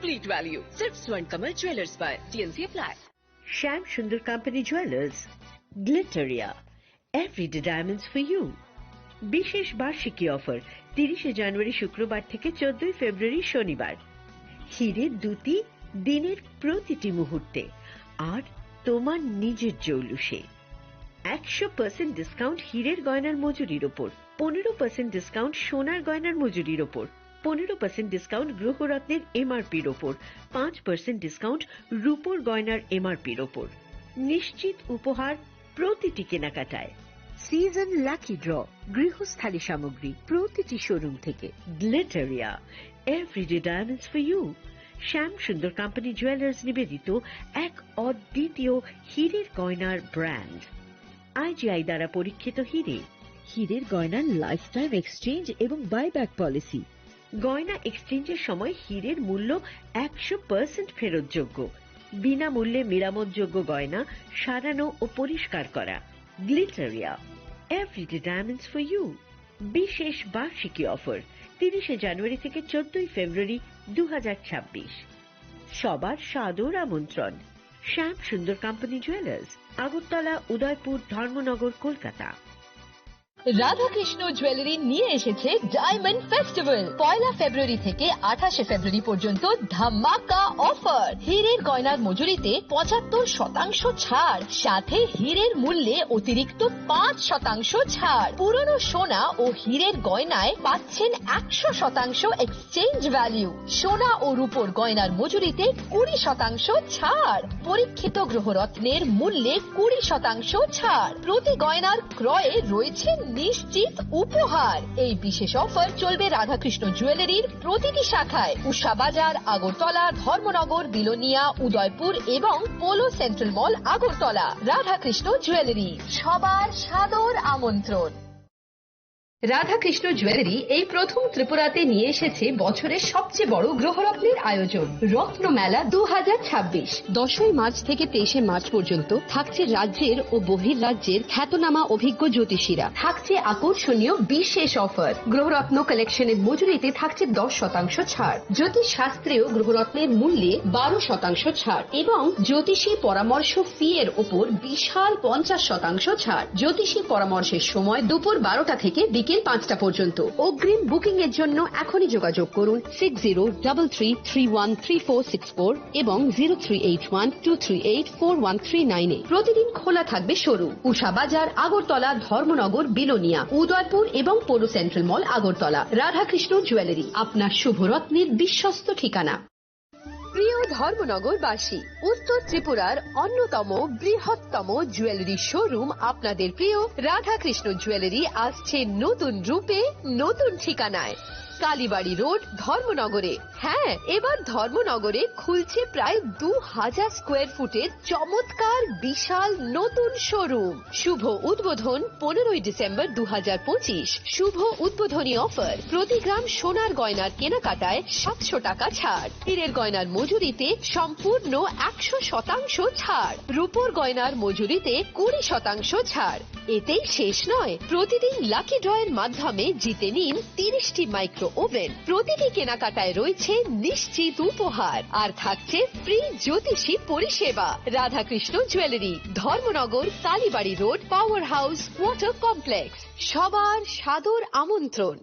complete value. सिर्फ Swarna Kamal jewellers पर TNC apply. Shyam Sundar Company Jewelers, Glitteria, everyday diamonds for you. বিশেষ বার্ষিকী offer 30 জানুয়ারি শুক্রবার থেকে 14 ফেব্রুয়ারি শনিবার। হীরের দুটি দিনের প্রতিটি মুহূর্তে আর তোমার নিজের জৌলুসে 100% ডিসকাউন্ট হীরের গয়নার মজুরির ওপর, 15% ডিসকাউন্ট সোনার গয়নার মজুরির ওপর, 15% ডিসকাউন্ট গ্রহরত্নের এমআরপির ওপর, 5% ডিসকাউন্ট রূপোর গয়নার এমআরপির ওপর। নিশ্চিত উপহার প্রতিটি কেনাকাটায়। সিজন লাকি ড্র গৃহস্থালী সামগ্রী প্রতিটি শোরুম থেকে। Glitteria, everyday diamonds for you. Shyam Sundar company jewellers নিবেদিত এক অদ্বিতীয় হীরের গয়নার ব্র্যান্ড। আইজিআই দ্বারা পরীক্ষিত হীরে। হীরের গয়নার লাইফ টাইম এক্সচেঞ্জ এবং বাইব্যাক পলিসি। গয়না এক্সচেঞ্জের সময় হীরের মূল্য 100% ফেরতযোগ্য। বিনামূল্যে মেরামতযোগ্য গয়না সারানো ও পরিষ্কার করা। Glitteria, everyday diamonds for you. বিশেষ বার্ষিকী অফার 30 জানুয়ারি থেকে 14 ফেব্রুয়ারি 2026। সবার সাদর আমন্ত্রণ। শ্যাম Sundar company jewellers, Agartala, Udaipur, Dharmanagar, Kolkata. Radhakrishna jewellery নিয়ে এসেছে ডায়মন্ড ফেস্টিভ্যাল। 1 ফেব্রুয়ারি থেকে 28 ফেব্রুয়ারি পর্যন্ত ধামাকা অফার। হীরের গয়নার মজুরিতে 75% ছাড়, সাথে হীরের মূল্যে অতিরিক্ত 5% ছাড়। পুরনো সোনা ও হীরের গয়নায় পাচ্ছেন 100% এক্সচেঞ্জ ভ্যালু। সোনা ও রূপোর গয়নার মজুরিতে 20% ছাড়। পরীক্ষিত গ্রহরত্নের মূল্যে 20% ছাড়। প্রতি গয়নার ক্রয়ে রয়েছে নিশ্চিত উপহার। এই বিশেষ অফার চলবে রাধাকৃষ্ণ জুয়েলারির প্রতিটি শাখায়, উষা বাজার, আগরতলা, ধর্মনগর, বিলোনিয়া, উদয়পুর এবং পোলো সেন্ট্রাল মল, আগরতলা। রাধাকৃষ্ণ জুয়েলারি, সবার সাদর আমন্ত্রণ। রাধাকৃষ্ণ জুয়েলারি এই প্রথম ত্রিপুরাতে নিয়ে এসেছে বছরের সবচেয়ে বড় গ্রহরত্নের আয়োজন, রত্ন মেলা 2026। 10 মার্চ থেকে 23 মার্চ পর্যন্ত থাকছে রাজ্যের ও বহির্রাজ্যের খ্যাতনামা অভিজ্ঞ জ্যোতিষীরা। থাকছে আকর্ষণীয় বিশেষ অফার। গ্রহরত্ন কালেকশনের মজুরিতে থাকছে 10% ছাড়। জ্যোতিষ শাস্ত্রীয় গ্রহরত্নের মূল্যে 12% ছাড় এবং জ্যোতিষী পরামর্শ ফি এর ওপর বিশাল 50% ছাড়। জ্যোতিষী পরামর্শের সময় দুপুর 12টা থেকে বিকেল 5টা পর্যন্ত। অগ্রিম বুকিং এর জন্য এখনই যোগাযোগ করুন 6033313464 এবং 038123841339 এ। প্রতিদিন খোলা থাকবে শোরুম। উষা বাজার, আগরতলা, ধর্মনগর, বিলোনিয়া, উদয়পুর এবং পোলো সেন্ট্রাল মল, আগরতলা। রাধাকৃষ্ণ জুয়েলারি, আপনার শুভরত্নের বিশ্বস্ত ঠিকানা। প্রিয় ধর্মনগরবাসী, উত্তর ত্রিপুরার অন্যতম বৃহত্তম জুয়েলারি শোরুম আপনাদের প্রিয় রাধাকৃষ্ণ জুয়েলারি আসছে নতুন রূপে, নতুন ঠিকানায়। কালীবাড়ি রোড, ধর্মনগরে। হ্যাঁ, এবার ধর্মনগরে খুলছে প্রায় 2000 স্কোয়ার ফুটের চমৎকার বিশাল নতুন শোরুম। শুভ উদ্বোধন 15 ডিসেম্বর 2025। শুভ উদ্বোধনী অফার, প্রতি গ্রাম সোনার গয়নার কেনাকাটায় 700 টাকা ছাড়। হীরের গয়নার মজুরিতে সম্পূর্ণ 100% ছাড়। রূপোর গয়নার মজুরিতে 20% ছাড়। এতেই শেষ নয়, প্রতিদিন লাকি ড্রয়ের মাধ্যমে জিতে নিন 30টি মাইক্রো ওভেন। প্রতিটি কেনাকাটায় রয়েছে নিশ্চিত উপহার আর থাকছে ফ্রি জ্যোতিষী পরিষেবা। Radhakrishna jewellery, Dharmanagar, Kalibari road, power house, water complex. সবার সাদর আমন্ত্রণ।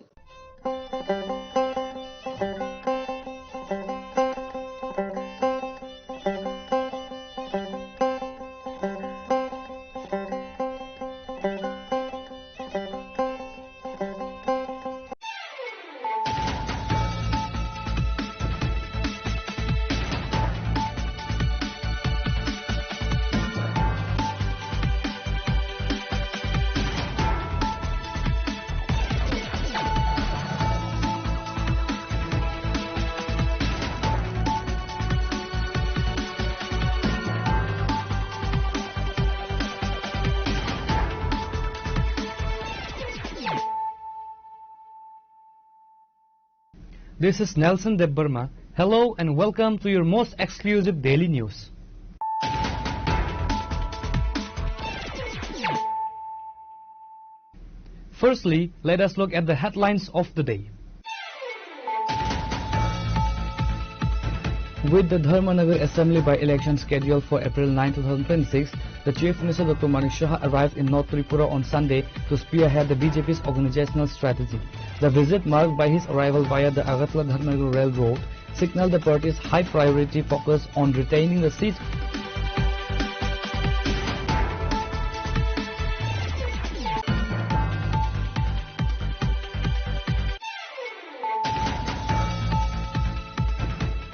This is Nelson Debbarma. Hello and welcome to your most exclusive daily news. Firstly, let us look at the headlines of the day. With the Dharmanagar Assembly by-election scheduled for April 9, 2026, the Chief Minister Dr. Manik Shah arrived in North Tripura on Sunday to spearhead the BJP's organizational strategy. The visit, marked by his arrival via the Agartala-Dharmanagar Railroad, signaled the party's high-priority focus on retaining the seat.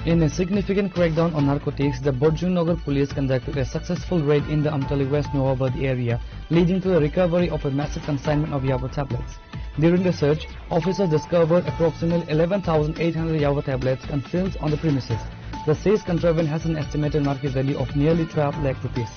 In a significant crackdown on narcotics, the Borjungnagar police conducted a successful raid in the Amtali West Novabad area, leading to the recovery of a massive consignment of Yava tablets. During the search, officers discovered approximately 11,800 Yava tablets concealed on the premises. The seized contraband has an estimated market value of nearly 12 lakh rupees.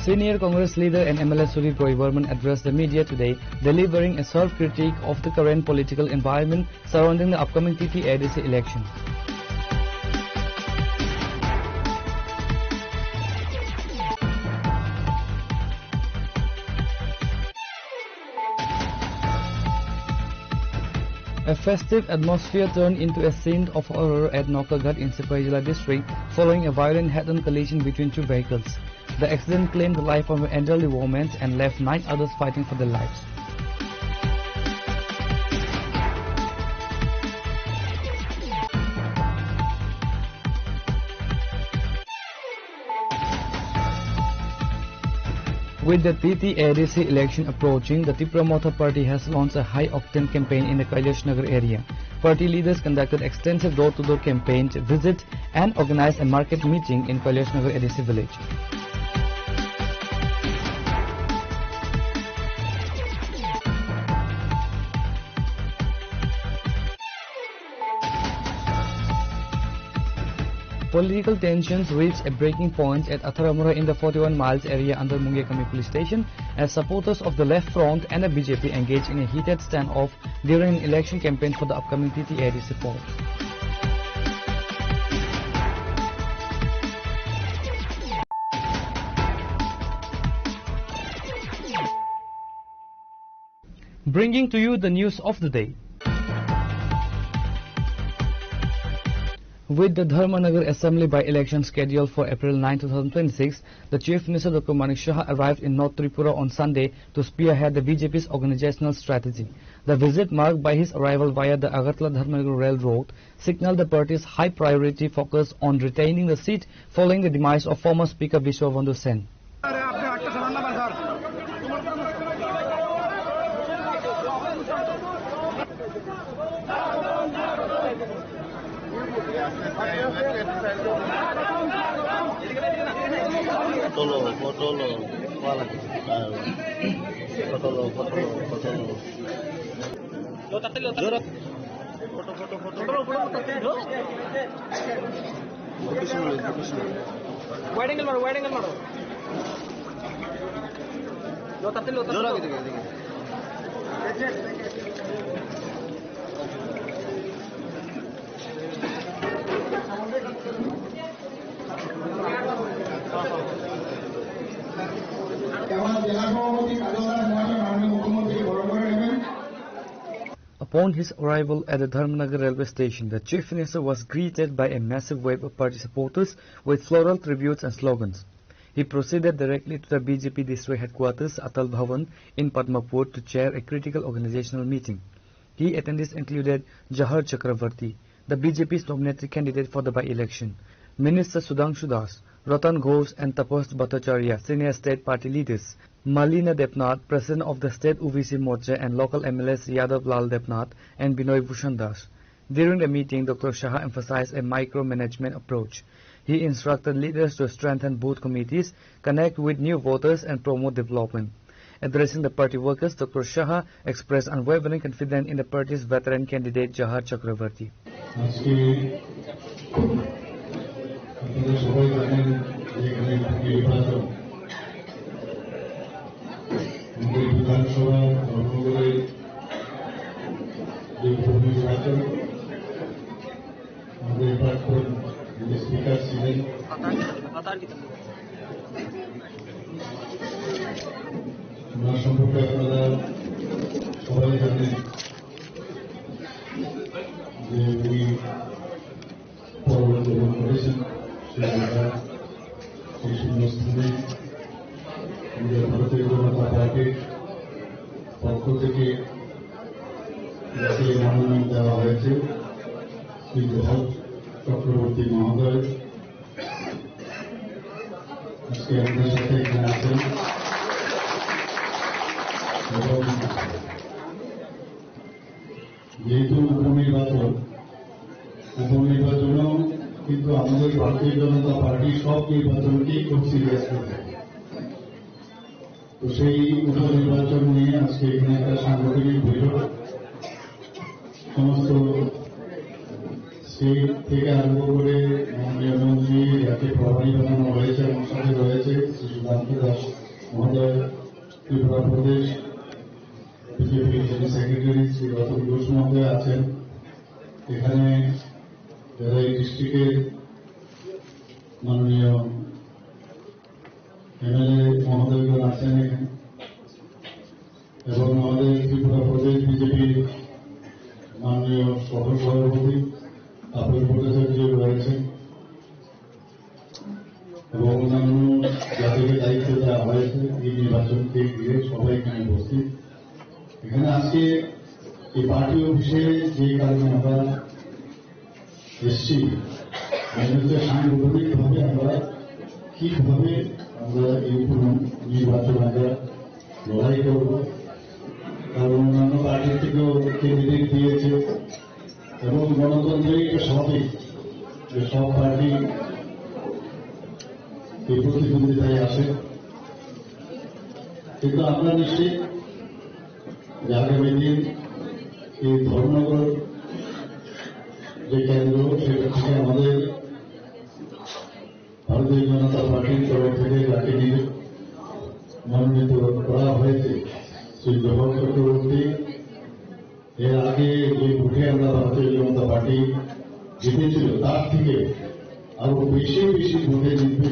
Senior Congress leader and MLA Sudhir Roy Burman addressed the media today, delivering a sharp critique of the current political environment surrounding the upcoming TT-ADC election. A festive atmosphere turned into a scene of horror at Naukaghat in Sipahi district following a violent head-on collision between two vehicles. The accident claimed the life of an elderly woman and left 9 others fighting for their lives. With the TT-ADC election approaching, the Tripura Motha Party has launched a high-octane campaign in the Kailash Nagar area. Party leaders conducted extensive door-to-door campaigns, visits and organized a market meeting in Kailash Nagar ADC village. Political tensions reached a breaking point at Atharamura in the 41 miles area under Mungyakami police station as supporters of the Left Front and the BJP engaged in a heated standoff during an election campaign for the upcoming TT-ADC polls. Bringing to you the news of the day. With the Dharmanagar Assembly by-election scheduled for April 9, 2026, the Chief Minister Dr. Manik Shah arrived in North Tripura on Sunday to spearhead the BJP's organizational strategy. The visit, marked by his arrival via the Agartala-Dharmanagar Railroad, signaled the party's high-priority focus on retaining the seat following the demise of former Speaker Vishwabandhu Sen. Upon his arrival at the Dharmanagar railway station, the Chief Minister was greeted by a massive wave of party supporters with floral tributes and slogans. He proceeded directly to the BJP district headquarters, Atal Bhavan, in Padmapur to chair a critical organizational meeting. Key attendees included Jahar Chakravarti, the BJP's nominated candidate for the by-election, Minister Sudhanshu Das, Ratan Ghosh and Tapas Bhattacharya, senior state party leaders, Malina Debnath, president of the state OVC Morcha, and local MLAs Yadav Lal Debnath and Binoy Bhushan Das. During the meeting, Dr. Shah emphasized a micromanagement approach. He instructed leaders to strengthen booth committees, connect with new voters and promote development. Addressing the party workers, Dr. Shah expressed unwavering confidence in the party's veteran candidate Jahar Chakravarti. ওনার সম্পর্কে আপনারা সবাই জানেন যে উনি পরলোকগমন করেছেন। সেই শূন্যস্থানে ভারতীয় জনতা পার্টির পক্ষ থেকে যাকে মনোনয়ন দেওয়া হয়েছে শ্রী জহর চক্রবর্তী মহোদয় আজকে আমাদের সাথে এখানে আছেন এবং যেহেতু উপনির্বাচনেও কিন্তু আমাদের ভারতীয় জনতা পার্টি সব নির্বাচনকেই খুব সিরিয়াসলি থাকে। তো সেই উপনির্বাচন নিয়ে আজকে এখানে একটা সাংগঠনিক বৈঠক সমস্ত স্টেট থেকে আরম্ভ করে মাননীয় মন্ত্রী যাকে প্রভারী বানানো হয়েছে আমার সাথে রয়েছে শ্রী সুধান্ত দাস মহোদয়, ত্রিপুরা প্রদেশ বিজেপি সেক্রেটারি শ্রী রতন ঘোষ মহোদয় আছেন এখানে, যারা এই ডিস্ট্রিক্টের মাননীয় এমএলএ মহোদয়গণ আছেন এখানে এবং আমাদের ত্রিপুরা প্রদেশ বিজেপির মাননীয় সহ সভাপতি তাপস ভট্টাচার্য রয়েছেন এবং অন্যান্য যাদেরকে দায়িত্ব দেওয়া হয়েছে এই নির্বাচনকে ঘিরে সবাই এখানে উপস্থিত। এখানে আজকে এই পার্টি অফিসে যে কারণে আমরা এসছি সাংগঠনিকভাবে আমরা কিভাবে আমরা এই নির্বাচন আমরা লড়াই করব, কারণ অন্যান্য পার্টির থেকেও ক্যান্ডিডেট দিয়েছে এবং গণতন্ত্রেই এটা স্বাভাবিক যে সব পার্টি এই প্রতিদ্বন্দ্বিতায় আসে। কিন্তু আমরা নিশ্চিত যে আগামী দিন এই ধর্মনগর যে কেন্দ্র সেটা থেকে আমাদের ভারতীয় জনতা পার্টির তরফ থেকে যাকে নিয়ে মনোনীত করা হয়েছে শ্রী জহর চক্রবর্তী, এর আগে যে ভোটে আমরা ভারতীয় জনতা পার্টি জিতেছিল তার থেকে আরো বেশি বেশি ভোটে জিতবে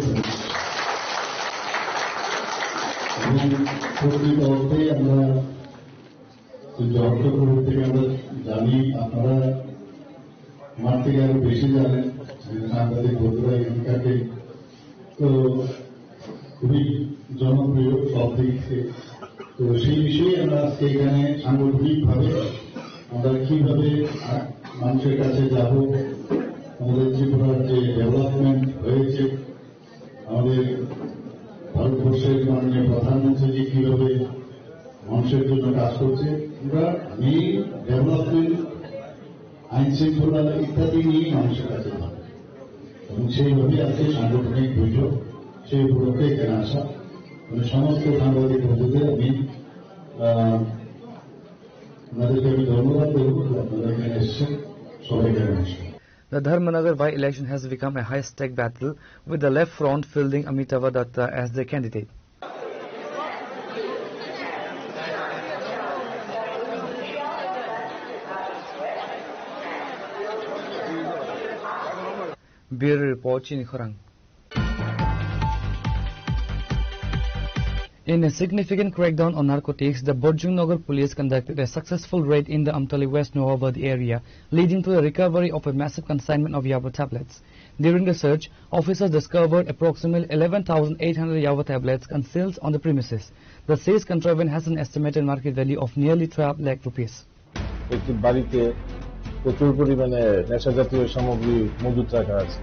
এবং প্রকৃত অর্থে আমরা জহর চক্রবর্তীকে আমরা জানি, আপনারা আমার থেকে আরো বেশি জানেন, সাংবাদিক বন্ধুরা এখানকারকে, তো খুবই জনপ্রিয় সব দিক থেকে। তো সেই বিষয়ে আমরা আজকে এখানে সাংগঠনিকভাবে আমরা কিভাবে মানুষের কাছে যাব, আমাদের ত্রিপুরার যে ডেভেলপমেন্ট হয়েছে, আমাদের ভারতবর্ষের মাননীয় প্রধানমন্ত্রী কিভাবে মানুষের জন্য কাজ করছে, আমরা মেইন ডেভেলপমেন্ট আইন শৃঙ্খলা ইত্যাদি নিয়ে মানুষের কাছে থাকবে এবং সেইভাবে আজকে সাংগঠনিক বৈঠক সেই উপলক্ষে এখানে আসা। মানে সমস্ত সাংবাদিক বন্ধুদের আমি ওনাদেরকে আমি ধন্যবাদ দেব, আপনারা এখানে এসেছেন, সবাই এখানে আসেন। The Dharmanagar by-election has become a high-stake battle, with the left front fielding Amitava Datta as their candidate. Bureau Report, Chinikhorang. In a significant crackdown on narcotics, the Borjungnagar police conducted a successful raid in the Amtali West Nohabad area, leading to the recovery of a massive consignment of Yaba tablets. During the search, officers discovered approximately 11,800 Yaba tablets concealed on the premises. The seized contraband has an estimated market value of nearly 12 lakh rupees. একটি বাড়িতে প্রচুর পরিমাণে নেশাজাতীয় সামগ্রী মজুত রাখা আছে।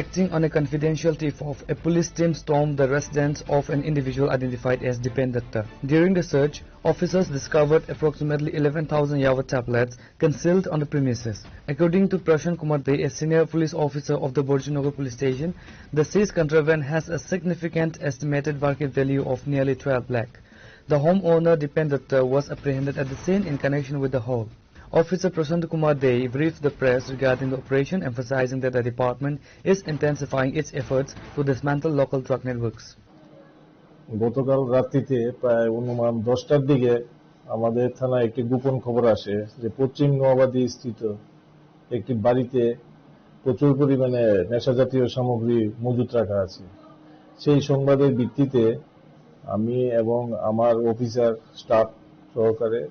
Acting on a confidential tip-off, a police team stormed the residence of an individual identified as Dipen Datta. During the search, officers discovered approximately 11,000 Yava tablets concealed on the premises. According to Prashant Kumar De, a senior police officer of the Borjungnagar police station, the seized contraband has a significant estimated market value of nearly 12 lakh. The homeowner Dipen Datta was apprehended at the scene in connection with the haul. Officer Prashant Kumar Dey briefed the press regarding the operation, emphasizing that the department is intensifying its efforts to dismantle local drug networks. গতকাল রাত্রিতে প্রায় অনুমান 10টার দিকে আমাদের থানায় একটি গোপন খবর আসে যে পশ্চিম নোয়াবাদী স্থিত একটি বাড়িতে প্রচুর পরিমাণে নেশাজাতীয় সামগ্রী মজুত রাখা আছে। সেই সংবাদের ভিত্তিতে আমি এবং আমার অফিসার স্টাফ সহকারে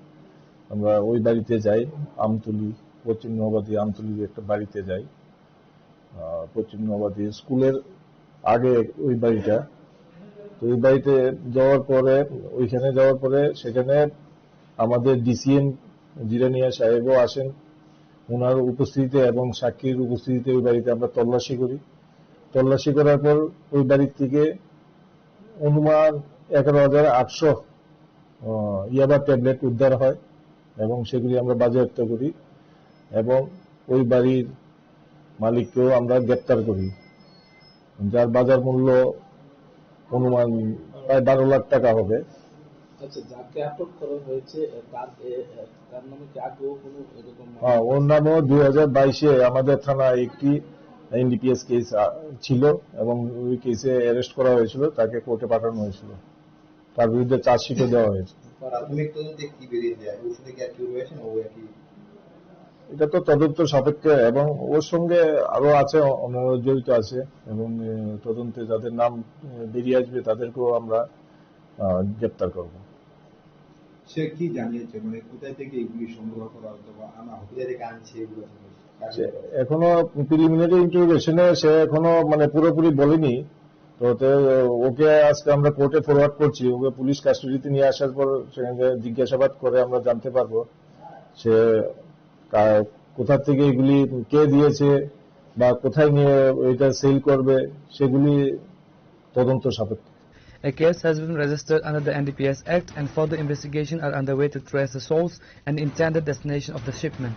আমরা ওই বাড়িতে যাই। আমতলী, পশ্চিম নোয়াবাদী আমতলীর একটা বাড়িতে যাই। পশ্চিম নোয়াবাদী স্কুলের আগে ওই বাড়িটা। তো ওই বাড়িতে ওইখানে যাওয়ার পরে সেখানে আমাদের ডিসিএম জিরানিয়া সাহেবও আসেন। ওনার উপস্থিতিতে এবং সাক্ষীর উপস্থিতিতে ওই বাড়িতে আমরা তল্লাশি করি। তল্লাশি করার পর ওই বাড়ির থেকে অনুমান 11,800 ইয়াবা ট্যাবলেট উদ্ধার হয় এবং সেগুলি আমরা বাজেয়াপ্ত করি এবং ওই বাড়ির মালিককেও আমরা গ্রেপ্তার করি, যার বাজার মূল্য অনুমান প্রায় 12 লাখ টাকা হবে। ওর নামও 2022-এ আমাদের থানায় একটি এনডিপিএস কেস ছিল এবং ওই কেসে অ্যারেস্ট করা হয়েছিল, তাকে কোর্টে পাঠানো হয়েছিল, তার বিরুদ্ধে চার্জশিটও দেওয়া হয়েছে। এটা তো তদন্ত সাপেক্ষে এবং ওর সঙ্গে আরো আছে, অন্যান্য জড়িত আছে এবং তদন্তে যাদের নাম বেরিয়ে আসবে তাদেরকেও আমরা গ্রেপ্তার করব। সে কি জানিয়েছে, মানে কোথায় থেকে এগুলি সংগ্রহ করা হতো বা আনা কোথায় থেকে আনছে এগুলো? এখনো প্রিলিমিনারি ইন্টারোগেশনে সে এখনো মানে পুরোপুরি বলেনি। তো ওকে আজকে আমরা কোর্টে ফরওয়ার্ড করছি। ওকে পুলিশ কাস্টডিতে নিয়ে আসার পর সেখানে জিজ্ঞাসাবাদ করে আমরা জানতে পারবো সে কোথা থেকে এগুলি কে দিয়েছে বা কোথায় নিয়ে এটা সেল করবে, সেগুলি তদন্ত সাপেক্ষে। A case has been registered under the NDPS Act and further investigation are underway to trace the source and intended destination of the shipment.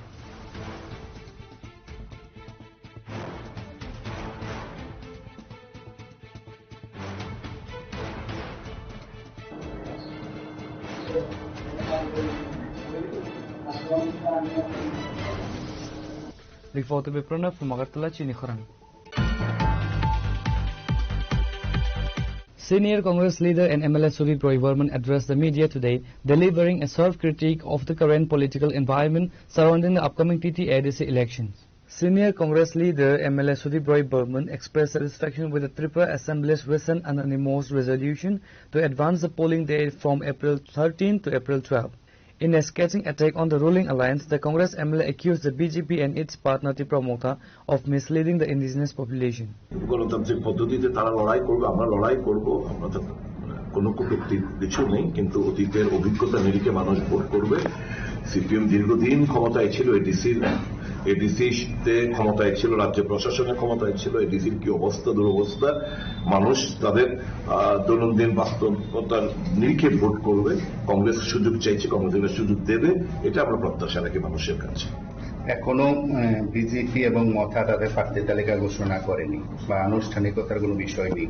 Reporter by Pranav from Agartala, Chinikhorang. Senior Congress leader and MLA Sudip Roy Burman addressed the media today, delivering a sharp critique of the current political environment surrounding the upcoming TT-ADC elections. Senior Congress leader MLA Sudip Roy Burman expressed satisfaction with the Tripura Assembly's recent unanimous resolution to advance the polling date from April 13 to April 12. In a scathing attack on the ruling alliance, the Congress MLA accused the BJP and its partner Tripura of misleading the indigenous population. গণতান্ত্রিক পদ্ধতিতে তারা লড়াই করবে, আমরা লড়াই করব, আমরা তো কোনো কূটনৈতিক কিছু নেই, কিন্তু অতীতের অভিজ্ঞতা নিরিখে মানুষ ভোট করবে। সিপিএম দীর্ঘদিন ক্ষমতায় ছিল, এডিসিতে ক্ষমতায় ছিল, রাজ্য প্রশাসনের ক্ষমতায় ছিল। এডিসির কি অবস্থা, দুরবস্থা, মানুষ তাদের দৈনন্দিন বাস্তবতার নিরিখে ভোট করবে। কংগ্রেস সুযোগ চাইছে, কংগ্রেস সুযোগ দেবে, এটা আমরা প্রত্যাশা রাখি মানুষের কাছে। এখনো বিজেপি এবং মথা তাদের প্রার্থী তালিকা ঘোষণা করেনি বা আনুষ্ঠানিকতার কোনো বিষয় নেই,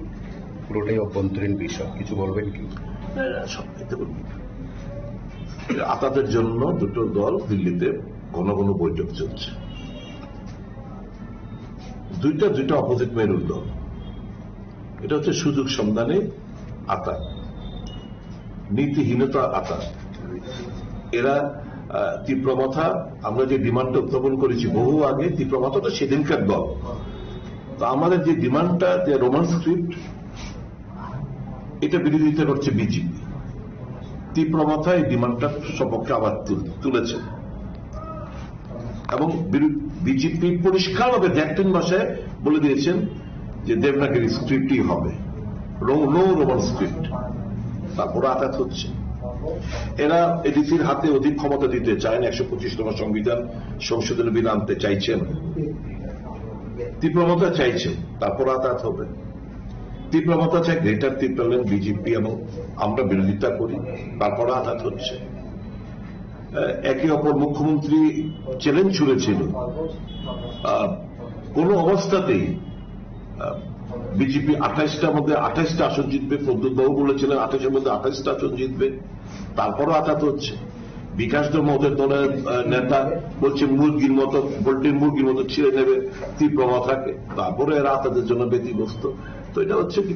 পুরোটাই অভ্যন্তরীণ বিষয়, কিছু বলবেন কি? আতাদের জন্য দুটো দল দিল্লিতে ঘন ঘন বৈঠক চলছে, দুইটা অপোজিট মেরুর দল। এটা হচ্ছে সুযোগ সন্ধানে আতা, নীতিহীনতা আতা। এরা তীব্রমাথা, আমরা যে ডিমান্ডটা উত্থাপন করেছি বহু আগে, তীব্রমাথা তো সেদিনকার দল। তো আমাদের যে ডিমান্ডটা, যে রোমান স্ক্রিপ্ট, এটা বিরোধিতা করছে বিজেপি। তীব্রমাথা এই ডিমান্ডটা সপক্ষে আবার তুলেছে এবং বিজেপি পরিষ্কারভাবে জ্যাকটিন ভাষায় বলে দিয়েছেন যে দেবনাগরী স্ক্রিপ্টই হবে, নো রোমান স্ক্রিপ্ট। তারপরে আঘাত হচ্ছে। এরা এডিসির হাতে অধিক ক্ষমতা দিতে চায় না, 125তম সংবিধান সংশোধনী বিল আনতে চাইছেন, তীব্রমাত্রা চাইছেন, তারপর আঘাত হবে। তীব্রমাত্রা চাই গ্রেটার ত্রিপুরাল্যান্ড বিজেপি এবং আমরা বিরোধিতা করি, তারপর আঘাত হচ্ছে। একে অপর মুখ্যমন্ত্রী চ্যালেঞ্জ ছুড়েছিল, কোন অবস্থাতেই বিজেপি 28টার মধ্যে 28টা আসন জিতবে। প্রদ্যুৎ বাবু বলেছিলেন 28-এর মধ্যে 28টা আসন জিতবে, তারপরও আঘাত হচ্ছে। বিকাশ দলের নেতা বলছে মুরগির মতো, পোল্ট্রির মুরগির মতো ছিঁড়ে নেবে তীব্র মাথাকে, তারপরে এরা তাদের জন্য ব্যতিগ্রস্ত। তো এটা হচ্ছে কি,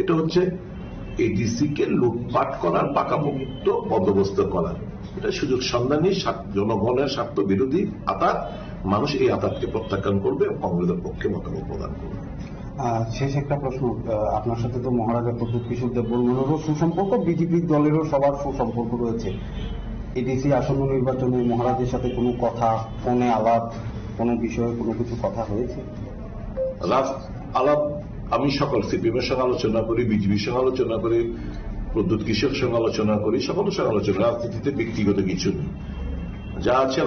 এটা হচ্ছে এডিসি কে লুটপাট করার পাকাপোক্ত বন্দোবস্ত করার, এটা সুযোগ সন্ধানী জনগণের স্বার্থ বিরোধী আতাত। মানুষ এই আতাতকে প্রত্যাখ্যান করবে, কংগ্রেসের পক্ষে মতামত প্রদান করবে। শেষ একটা প্রশ্ন, আপনার সাথে তো মহারাজা প্রদ্যুৎ কিশোর দেববর্মনেরও সুসম্পর্ক, বিজেপি দলেরও সবার সুসম্পর্ক রয়েছে। এডিসি আসন্ন নির্বাচনে মহারাজের সাথে কোনো কথা, ফোনে আলাপ, কোনো বিষয়ে কোনো কিছু কথা হয়েছে? আলাপ আমি সকল সিপিএম এর সঙ্গে আলোচনা করি, বিজেপির সঙ্গে আলোচনা করি, প্রদ্যুৎ কিশোর সঙ্গে আলোচনা করি, সকলের সঙ্গে আলোচনা। রাজনীতিতে ব্যক্তিগত কিছু নেই, যা আছে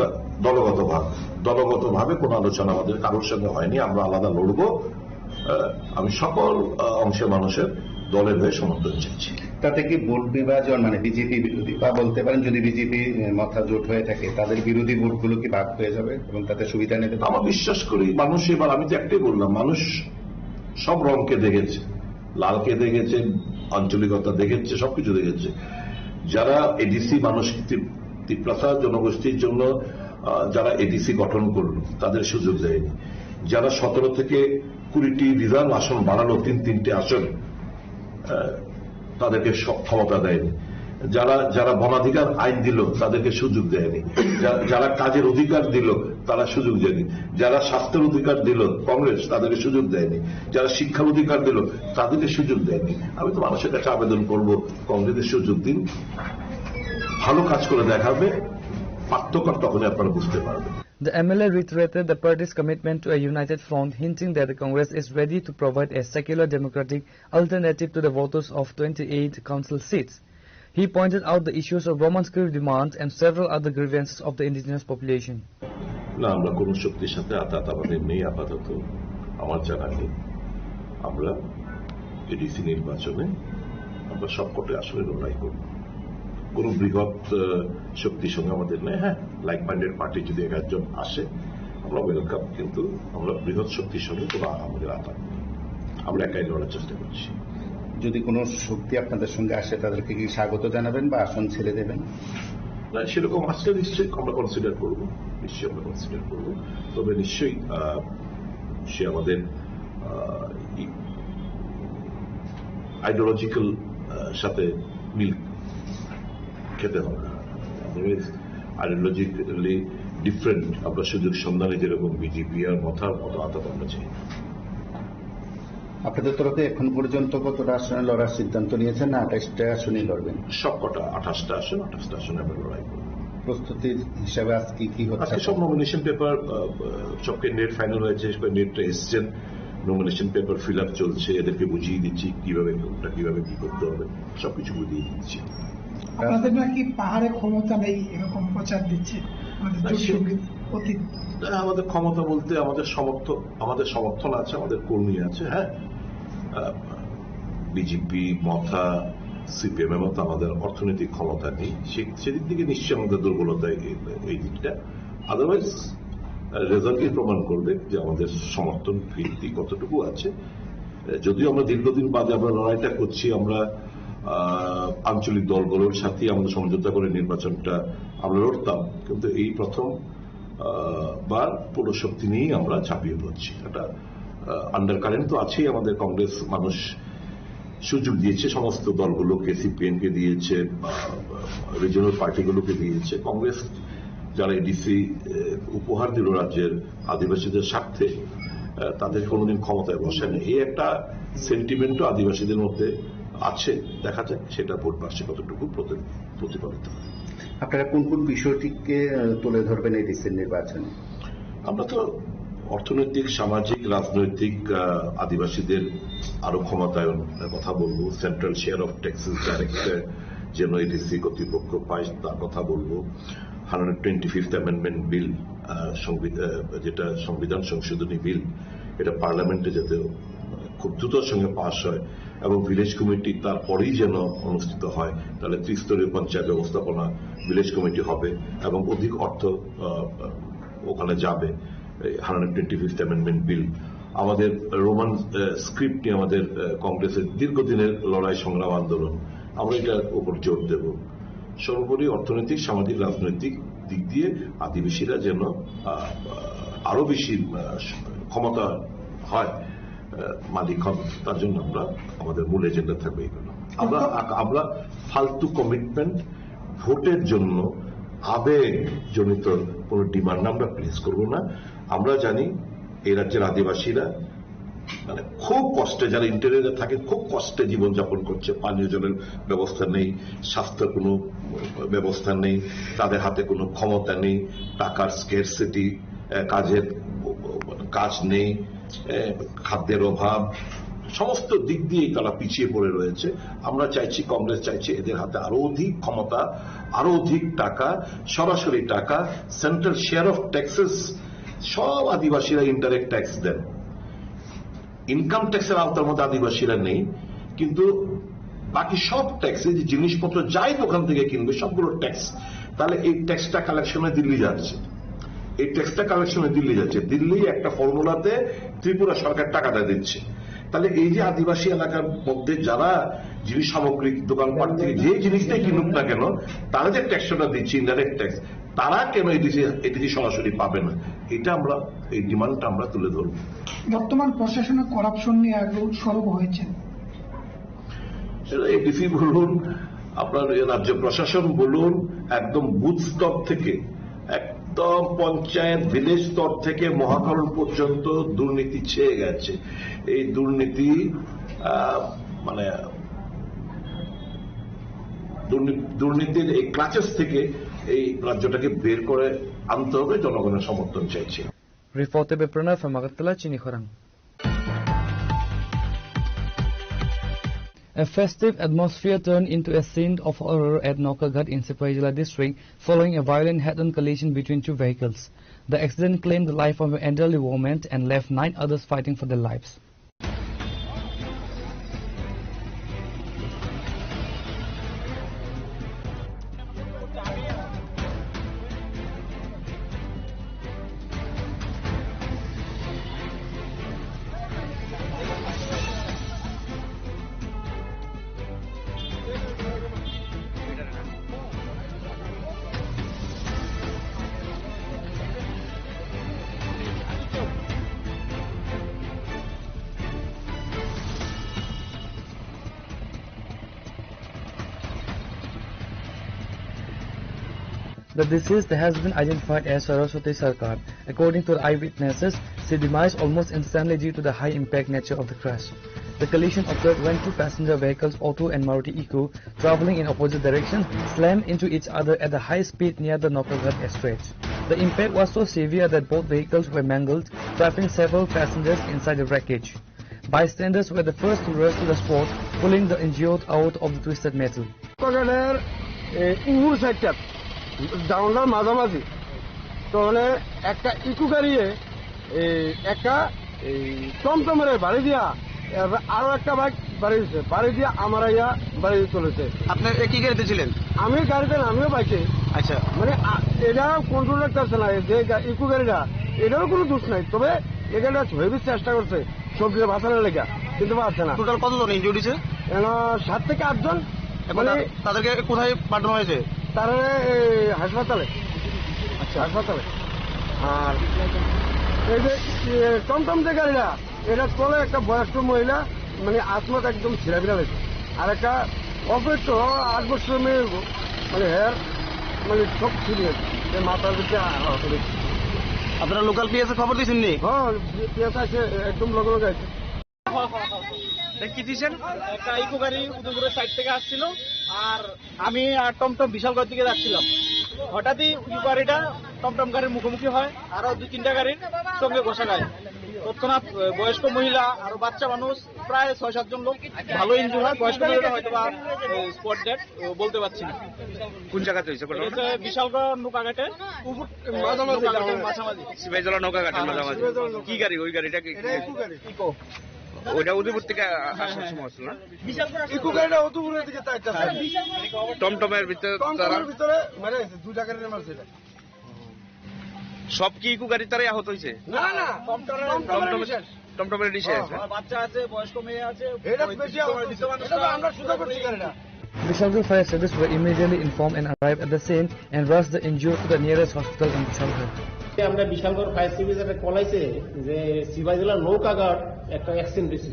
দলগতভাবে কোনো আলোচনা আমাদের কারোর সঙ্গে হয়নি। আমরা আলাদা লড়বো। আমি সকল অংশের মানুষের দলের হয়ে সমর্থন চাইছি। তাতে কি ভোট বিভাজন, মানে বিজেপি বিরোধী, বা বলতে পারেন যদি বিজেপি মাথা জোট হয়ে থাকে তাদের বিরোধী ভোটগুলো কি ভাগ হয়ে যাবে এবং তাতে সুবিধা নেবে? আমার বিশ্বাস করি মানুষ এবার, আমি তো একটাই বললাম, মানুষ সব রংকে দেখেছে, লালকে দেখেছে, আঞ্চলিকতা দেখেছে, সবকিছু দেখেছে। যারা এডিসি মানুষ তিপ্রাসা জনগোষ্ঠীর জন্য যারা এডিসি গঠন করলো তাদের সুযোগ দেয়নি। যারা 17 থেকে 20টি রিজার্ভ আসন বাড়ালো, 3-3টে আসন, তাদেরকে ক্ষমতা দেয়নি। যারা বনাধিকার আইন দিল তাদেরকে সুযোগ দেয়নি। যারা কাজের অধিকার দিল তারা সুযোগ দেয়নি। যারা স্বাস্থ্যের অধিকার দিল কংগ্রেস, তাদেরকে সুযোগ দেয়নি। যারা শিক্ষার অধিকার দিল তাদেরকে সুযোগ দেয়নি। আমি তো মানুষের কাছে আবেদন করব, কংগ্রেসের সুযোগ দিন, ভালো কাজ করে দেখাবে, পার্থক্য তখনই আপনারা বুঝতে পারবেন। The MLA reiterated the party's commitment to a united front, hinting that the Congress is ready to provide a secular democratic alternative to the voters of 28 council seats. He pointed out the issues of Roman script demands and several other grievances of the indigenous population. না, আমরা কোন শক্তির সাথে আতাত আমাদের নেই আপাতত, আমার জানা নেই। আমরা এডিসি নির্বাচনে আমরা সবকটি আসলে লড়াই করব, কোন বৃহৎ শক্তির সঙ্গে আমাদের নেই। হ্যাঁ, লাইক মাইন্ডেড পার্টি যদি একজন আসে আমরা ওয়েলকাম, কিন্তু আমরা বৃহৎ শক্তির সঙ্গে কোনো আমাদের আতাত নেই, আমরা একাই লড়ার চেষ্টা করছি। যদি কোনো শক্তি আপনাদের সঙ্গে আসে তাদেরকে কি স্বাগত জানাবেন বা আসন ছেড়ে দেবেন? না, সেরকম আসলে নিশ্চয়ই আমরা কনসিডার করবো, নিশ্চয়ই আমরা কনসিডার করবো। তবে নিশ্চয়ই সে আমাদের আইডিওলজিক্যাল সাথে মিল খেতে হবে। আইডিওলজিক্যালি ডিফারেন্ট আমরা সুযোগ সন্ধানে যেরকম বিজেপি আর মাথার মতো আতাত আমরা চাই। আপনাদের তরফে এখন পর্যন্ত কতটা আসনে লড়ার সিদ্ধান্ত নিয়েছেন? না 28টা আসনই লড়বেন? সবকটা 28টা আসন, 28টা আসনে আমরা লড়াই করব। প্রস্তুতির হিসাবে আজকে কি হচ্ছে? আজকে সব নমিনেশন পেপার সবকে নেট ফাইনাল হয়েছে, নেটটা এসছেন, নমিনেশন পেপার ফিল আপ চলছে, এদেরকে বুঝিয়ে দিচ্ছি কিভাবে কোনটা কিভাবে কি করতে হবে, সবকিছু বুঝিয়ে দিচ্ছি। আপনাদের নাকি পাহাড়ে ক্ষমতা নেই এরকম প্রচার দিচ্ছে আমাদের ক্ষমতা বলতে আমাদের সমর্থন আছে, আমাদের কর্মী আছে। হ্যাঁ, বিজেপি মথা সিপিএম এর মতো আমাদের অর্থনৈতিক ক্ষমতা নেই, সেদিক থেকে নিশ্চয়ই আমাদের দুর্বলতা এই দিকটা। আদারওয়াইজ রেজাল্টই প্রমাণ করবে যে আমাদের সমর্থন ভিত্তি কতটুকু আছে। যদিও আমরা দীর্ঘদিন বাদে আমরা লড়াইটা করছি, আমরা আঞ্চলিক দলগুলোর সাথে আমরা সমঝোতা করে নির্বাচনটা আমরা লড়তাম, কিন্তু এই প্রথম বার পুরো শক্তি নিয়েই আমরা ঝাঁপিয়ে পড়ছি। একটা আন্ডার কারেন্ট তো আছেই আমাদের। কংগ্রেস মানুষ সুযোগ দিয়েছে সমস্ত দলগুলোকে, সিপিএমকে দিয়েছে, রিজনাল পার্টিগুলোকে দিয়েছে। কংগ্রেস যারা এডিসি উপহার দিল রাজ্যের আদিবাসীদের স্বার্থে, তাদের কোনোদিন ক্ষমতায় বসেনি, এই একটা সেন্টিমেন্টও আদিবাসীদের মধ্যে আছে। দেখা যাক সেটা ভোট বাক্সে কতটুকু প্রতিফলিত হয়। আপনারা কোন কোন বিষয়টিকে তুলে ধরবেন এই ডিসের নির্বাচনে? আমরা তো অর্থনৈতিক, সামাজিক, রাজনৈতিক, আদিবাসীদের আরো ক্ষমতায়নের কথা বলবো, central share of taxes director যেন এডিসি কর্তৃপক্ষ পায় তার কথা বলবো। 125th অ্যামেন্ডমেন্ট বিল, যেটা সংবিধান সংশোধনী বিল, এটা পার্লামেন্টে যাতে খুব দ্রুতর সঙ্গে পাস হয় এবং ভিলেজ কমিটি তারপরেই যেন অনুষ্ঠিত হয়, তাহলে ত্রিস্তরীয় পঞ্চায়েত ব্যবস্থাপনা ভিলেজ কমিটি হবে এবং অধিক অর্থ ওখানে যাবে। 125th অ্যামেন্ডমেন্ট বিল, আমাদের রোমান স্ক্রিপ্ট নিয়ে আমাদের কংগ্রেসের দীর্ঘদিনের লড়াই সংগ্রাম আন্দোলন, আমরা এটার উপর জোর দেব। সর্বোপরি অর্থনৈতিক, সামাজিক, রাজনৈতিক দিক দিয়ে আদিবাসীরা যেন আরো বেশি ক্ষমতা হয়, মালিক হন, তার জন্য আমরা আমাদের মূল এজেন্ডা থাকবে এগুলো। আমরা ফালতু কমিটমেন্ট, ভোটের জন্য আবেগ জনিত কোন ডিমান্ড আমরা প্লেস করব না। আমরা জানি এই রাজ্যের আদিবাসীরা মানে খুব কষ্টে, যারা ইন্টেরিয়রে থাকে খুব কষ্টে জীবনযাপন করছে, পানীয় জলের ব্যবস্থা নেই, স্বাস্থ্যের কোনো ব্যবস্থা নেই, তাদের হাতে কোনো ক্ষমতা নেই, টাকার স্কেরসিটি, কাজ নেই, খাদ্যের অভাব, সমস্ত দিক দিয়েই তারা পিছিয়ে পড়ে রয়েছে। আমরা চাইছি, কংগ্রেস চাইছে এদের হাতে আরো অধিক ক্ষমতা, আরো অধিক টাকা, সরাসরি টাকা, সেন্ট্রাল শেয়ার অফ ট্যাক্সেস, সব আদিবাসীরা ইনডাইরেক্ট ট্যাক্স দেন, ইনকাম ট্যাক্সের আওতার মধ্যে আদিবাসীরা নেই, কিন্তু বাকি সব ট্যাক্সে যে জিনিসপত্র যাই দোকান থেকে কিনবে সবগুলো ট্যাক্স। তাহলে এই ট্যাক্সটা কালেকশনে দিল্লি যাচ্ছে, এই ট্যাক্সটা কালেকশনে দিল্লি যাচ্ছে, দিল্লি একটা ফর্মুলাতে ত্রিপুরা সরকার টাকাটা দিচ্ছে। তাহলে এই যে আদিবাসী এলাকার মধ্যে যারা জিনিস সামগ্রিক দোকানপাট থেকে যে জিনিসটাই কিনুক না কেন, তারা যে ট্যাক্সটা দিচ্ছে ইনডাইরেক্ট ট্যাক্স, তারা কেন এটি সরাসরি পাবে না, এটা আমরা, এই ডিমান্ডটা আমরা তুলে ধরব। বর্তমান প্রশাসনে করাপশন নিয়ে আগে সরব হয়েছেন, এডিসি বলুন, আপনার রাজ্য প্রশাসন বলুন, একদম বুথ স্তর থেকে, একদম পঞ্চায়েত ভিলেজ স্তর থেকে মহাকরণ পর্যন্ত দুর্নীতি ছেয়ে গেছে। এই দুর্নীতি মানে দুর্নীতির এই ক্লাচেস থেকে এই রাজ্যটাকে বের করে আনতে হবে, জনগণের সমর্থন চাইছে। Reported by Pranav from Agartala, Chinikhorang. A festive atmosphere turned into a scene of horror at Naukaghat in Sipaijala district following a violent head-on collision between two vehicles. The accident claimed the life of an elderly woman and left 9 others fighting for their lives. The deceased has been identified as Saraswati Sarkar. According to the eyewitnesses, she demised almost instantly due to the high impact nature of the crash. The collision occurred when two passenger vehicles, Auto and Maruti Eco, traveling in opposite directions, slammed into each other at a high speed near the Naukaghat stretch. The impact was so severe that both vehicles were mangled, trapping several passengers inside the wreckage. Bystanders were the first to rush to the spot, pulling the injured out of the twisted metal. ডাউনটার মাঝামাঝি তো একটা eco গাড়িয়ে একটা টমটমের বাড়ি দিয়া আরো একটা bike বাড়ি দিচ্ছে, বাড়ি দিয়ে আমার ইয়া বাড়ি চলেছে। আপনার কি গাড়িতে ছিলেন? আমি গাড়িতে না, আমিও বাইকে। আচ্ছা, মানে এটা কন্ট্রোল করছে না, যে ইকো গাড়িটা, এটারও কোনো দোষ নাই, তবে এই গাড়িটা হেভি চেষ্টা করছে সবজি বাঁচানোর লেগা, কিন্তু পারছে না। টোটাল কতজন ইনজুরি হয়েছে? 7 থেকে 8 জন। মানে তাদেরকে কোথায় পাঠানো হয়েছে? তারা হাসপাতালে। আচ্ছা, হাসপাতালে। আর এই যে টমটম যে গাড়িটা, এটা চলে একটা বয়স্ক মহিলা, মানে আসমাত একদম ছিঁড়া ফিরা হয়েছে, আর একটা অপেক্ষ 8 বছরের মেয়ে, মানে হেয়ার মানে সব ছিঁড়ে গেছে, মাথার দিকে। আপনারা লোকাল পিএসএ খবর দিয়েছেন নি? হ্যাঁ, পিএস আছে, একদম লগে লগে আছে। কি দিয়েছেন? একটা ইকো গাড়ি উদয়পুরের সাইড থেকে আসছিল, আর আমি আর টমটম বিশালগড় দিকে যাচ্ছিলাম। হঠাৎই ইকো গাড়িটা টমটম গাড়ির মুখোমুখি হয়, আরো 2-3টা গাড়ির সঙ্গে ঘষা গায়। তৎক্ষণাৎ বয়স্ক মহিলা আর বাচ্চা মানুষ প্রায় 6-7 জন লোক ভালো ইনজুর হয়। বয়স্ক মহিলাটা হয়তো বা স্পট ডেড, বলতে পারছি না। কোন জায়গাতে হয়েছে? বিশালগড় নৌকাঘাটে মাঝামাঝি, সিপাহীজলা নৌকাঘাটের মাঝামাঝি। কি গাড়ি ওই গাড়িটা? ইকো। ওইটা উদয়পুর থেকে আসার সময় আসছিল না? ইকো গাড়িটা উদয়পুরের দিকে টমটমের ভিতরে মানে 2টা গাড়ি মারছে। সব কি ইকো গাড়ি তারাই আহত হয়েছে? না না, টমটমের ডিশে বাচ্চা আছে, বয়স্ক মেয়ে আছে। আমরা শুধু করছি গাড়িটা। Vishalgarh fire service were immediately informed and arrived at the scene and rushed the injured to the nearest hospital in Vishalgarh. আমরা বিশালগড় ফায়ার সার্ভিসের কলাইছে যে সিবাইজেলার নৌকাঘাট একটা অ্যাক্সিডেন্ট হয়েছে।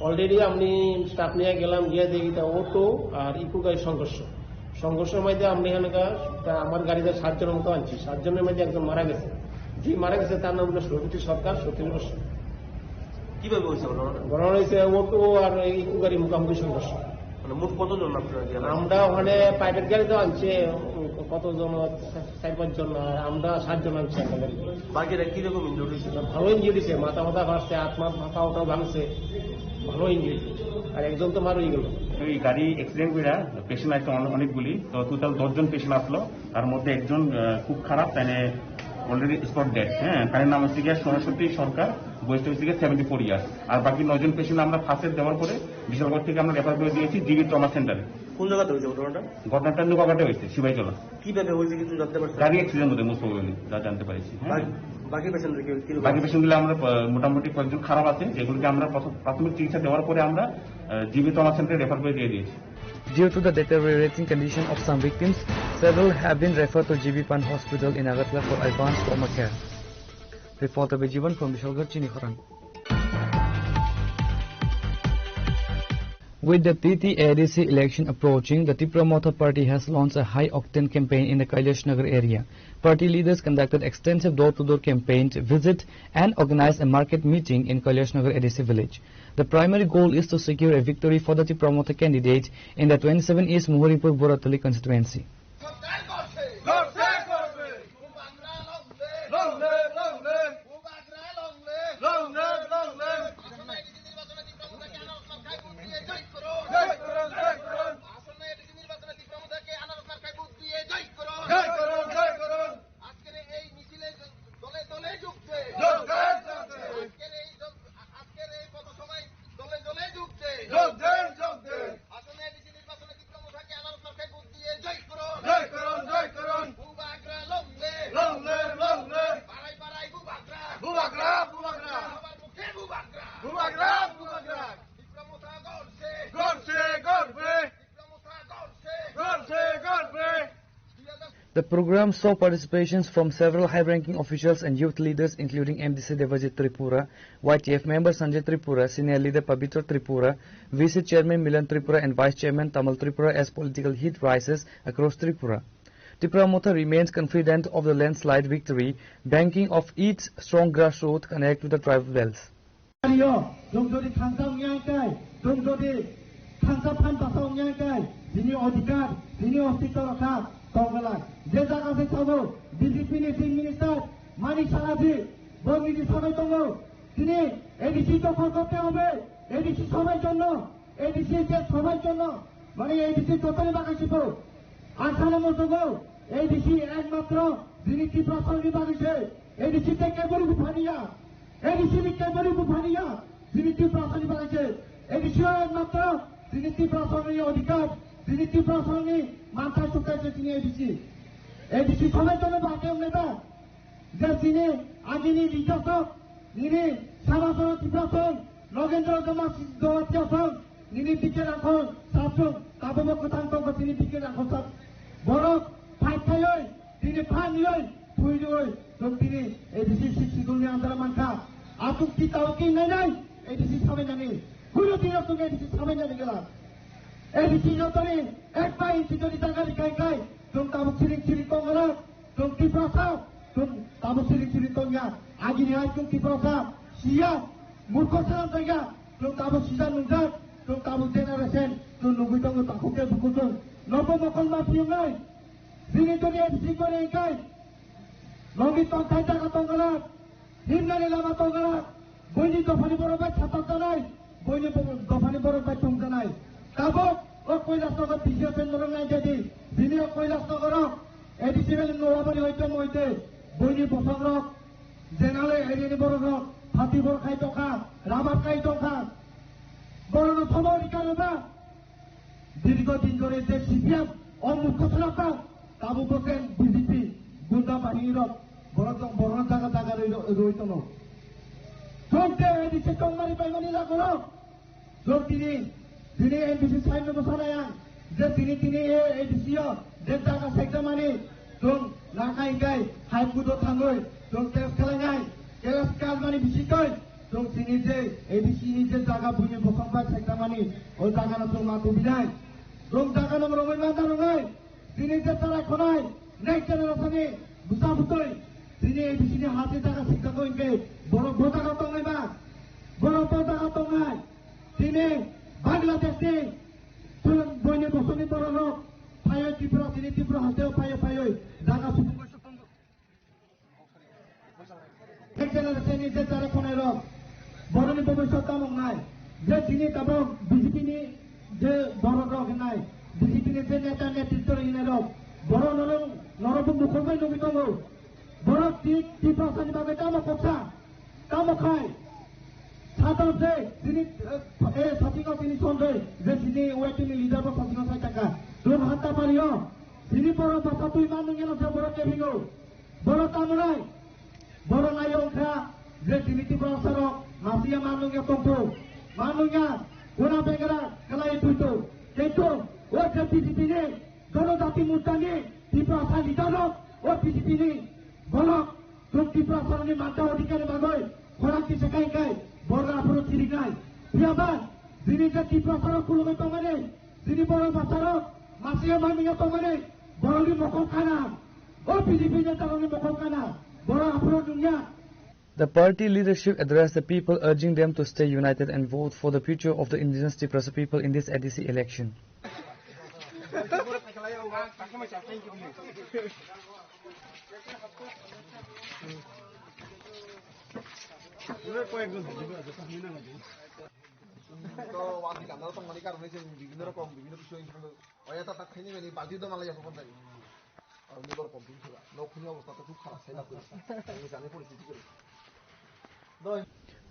অলরেডি আমি স্টাফ নিয়ে গেলাম, গিয়ে দেখি অটো আর ইকো গাড়ির সংঘর্ষের মধ্যে আমি এখানকার আমার গাড়িতে 7 জনের মতো আনছি। 7 জনের মধ্যে একজন মারা গেছে। যে মারা গেছে তার নাম হলো সৌভিতি সরকার, 37 বছর। কিভাবে হয়েছে ঘটনা হয়েছে অটো আর ইকো গাড়ি মুখোমুখি সংঘর্ষ। মোট কতজন আপনারা? আমরা ওখানে প্রাইভেট গাড়িতে আনছে কতজন, 4-5 জন, আর আমরা 7 জন আনছি একটা গাড়ি। বাকিরা কিরকম ইনজুরি হয়েছে? ভালো ইনজুরি হয়েছে, মাথা ভাঙছে, হাত মাথা ওটাও ভাঙছে, ভালো ইনজুরি। আর একজন তো মারই গেল। এই গাড়ি অ্যাক্সিডেন্ট করে পেশেন্ট আসছে অনেকগুলি, তো টোটাল 10 জন পেশেন্ট আসলো। তার মধ্যে একজন খুব খারাপ, মানে অলরেডি স্পট ডেড। হ্যাঁ, তার নাম হচ্ছে গিয়ে সরস্বতী সরকার, বয়সটা হচ্ছে গিয়ে 74 ইয়ার্স। আর বাকি 9 জন পেশেন্ট আমরা ফার্স্ট এড দেওয়ার পরে বিশালগড় থেকে আমরা রেফার করে দিয়েছি জিবি ট্রমা সেন্টারে। কোন জায়গাতে হয়েছে ঘটনাটা? ঘটনাটা নৌকাঘাটে হয়েছে, শিবাইজলা। কিভাবে হয়েছে কিছু জানতে পারছেন? গাড়ি অ্যাক্সিডেন্ট হতে মোস্ট প্রবাবলি যা জানতে পারছি। বাকি পেশেন্টগুলো আমরা মোটামুটি কয়েকজন খারাপ আছে, যেগুলোকে আমরা প্রাথমিক চিকিৎসা দেওয়ার পরে আমরা জিবি ট্রমা সেন্টারে রেফার করে দিয়ে দিয়েছি। Due to the deteriorating condition of some victims, several have been referred to GB Pan Hospital in Agartala for advanced trauma care. Reporter Bijivan from Vishalgarh, Chinikhorang. With the TT-ADC election approaching, the Tripura Motha Party has launched a high-octane campaign in the Kailash Nagar area. Party leaders conducted extensive door-to-door campaigns, visit and organized a market meeting in Kailash Nagar ADC village. The primary goal is to secure a victory for the Tripura Motha candidate in the 27 East Muhurinpur Boratali constituency. The program saw participations from several high-ranking officials and youth leaders including MDC Devajit Tripura, YTF member Sanjay Tripura, senior leader Pabitra Tripura, VC Chairman Milan Tripura and Vice Chairman Tamal Tripura as political heat rises across Tripura. Tripura Motha remains confident of the landslide victory, banking of its strong grassroots connect to the tribal belts. যে জায়গাতে থাকবো BJP chief minister মানিক সারাজি বঙ্গিজি সবাই তঙ্গ তিনি ADC দখল করতে হবে। ADC সবার জন্য, এডিসি যে সবার জন্য, মানে এডিসি টোটালি বাগাইছিল আসামের মতো এডিসি একমাত্র যিনি ত্রিপুরা সঙ্গে বাগিয়েছে। এডিসি থেকে গরিব ফানিয়া, এডিসি থেকে গরিব ফানিয়া যিনি ত্রিপুরা সঙ্গে বাগিয়েছে। এডিসিও একমাত্র যিনি ত্রিপুরা সঙ্গে অধিকার, যিনি ত্রিপুরা সঙ্গে মাথায় চুকাইছে তিনি এডিসি। এডিসি সবাই জন্য বাকি নেতা যে তিনি আজিনি লিডারশিপ যিনি সারাসর ত্রিপুরা নগেন্দ্র দমাতিয়াসন যিনি দিকে রাখুন সাতজন কাবক কথান্তক তিনি দিকে রাখুন বড় ফাইঠাই তিনি ফানিলৈ থুইলৈ তিনি এডিসি শিশুগুলি আন্দোলন মানখা আসুক কি তাও কি নাই এডিসি সবাই জানি কোনো দিন তুমি এডিসি সবাই জানি গেলা এডিসি যতনি এক পাই যদি টাকা লিখাই तुम ताबू चिरी तंगरा तुम टिप्रा तुम ताबू चिरी तंगा आगे नहीं तुम टिप्रा सिया मूर्ख सारा तंगा तुम ताबू सीधा नुजा तुम ताबू जेनरेशन तुम नुगु तंग ताकुके बुकुतुम नबो मकल माफियो नहीं जिनी तो ये एडिसी करे इकाई नंगी तंग जागा तंगरा हिमनानी लामा तंगरा बोइनी दफानी बरोबर छाता नहीं बोइनी दफानी बरोबर तुम नहीं ताबू और কৈলাসনগর পিছিয়ে পেন্ডর নাই যদি যিনি কৈলাসনগর এডিসিএল নোয়াবাড়ি হইতে মইতে বইনি বসংরক জেনালে এরিনি বড় ফাতিবর খাই টকা রাবার খাই টকা বড় খবর কারণা দীর্ঘদিন ধরে যে সিপিএম অমুখ ছাড়া তাবু বসেন বিজেপি গুন্ডা বাহিনীর বড় জায়গা রইত ন চলতে এডিসি টঙ্গারি পাইমানি লাগলো যোগ তিনি এমবিসি সাইন বসানায়াং যে তিনি এডিসিও যে জায়গা সেক্টর মানে जों नाखायखाय हाइकुदो थाङै जों टेस्ट खालामनाय टेस्ट खालामनानै बिसिखै जों दिनै जे एबिसिनि जे जागा बुनि बखंबाय सेक्टामानि ओ जागाना जों मा दुबिनाय जों जागाना रङै मा दारङै दिनै जे तारा खनाय नेक्स्ट जेनेरेशननि बुसाबुतै दिनै एबिसिनि हाते जागा सेक्टारखौ इनके बर' जागा दङैबा बर' जागा दङै दिनै बांलादेशनि बयनि बसनि बर' लोक फायो त्रिपुरा दिनै त्रिपुरा हाथायाव फायो जागा सुफुंबाय जेनेरेशननि जे जारा खनाय रं बर'नि भबिष्यत दामंनाय जे दिनै दाबो बिजेपिनि जे बर' रं होनाय बिजेपिनि जे नेता नेतृत्व होनाय रं बर' नरबो मुखरबाय नङि दङ बर' त्रिपुरानि बागै दामखाय सादर जे दिनै साथिङाव दिनै सन्दै जे दिनै वेटिंनि लिडारबो साथिङाव साइटाका जों हान्था पारियो दिनै बर' भाषा तुइ मानुङेल जे बर' केबिङो बर' तामुनाय बर' नायंखा जे दिनै त्रिपुरा सरक मासिया मानुङे तंखौ मानुङा गुना बेंगरा कलाई तुइतो কিন্তু ও যে বিজেপিनि জনজাতি মুদ্रानि त्रिपुरा लिडारक ও বিজেপিनि বলক जों त्रिपुरा सरनि मानता अधिकारी बागै खरांथि सेखायखाय बर'फोर चिरिनाय बियाबान दिनै जे त्रिपुरा सरक खुलुमै दंमाने दिनै बर' भाषारक मासिया मानुङे दंमाने बर'नि मखम खाना ও বিজেপি নেতাरनि मखम खाना बर'फोर दुनिया. The party leadership addressed the people, urging them to stay united and vote for the future of the indigenous Tripura people in this ADC election.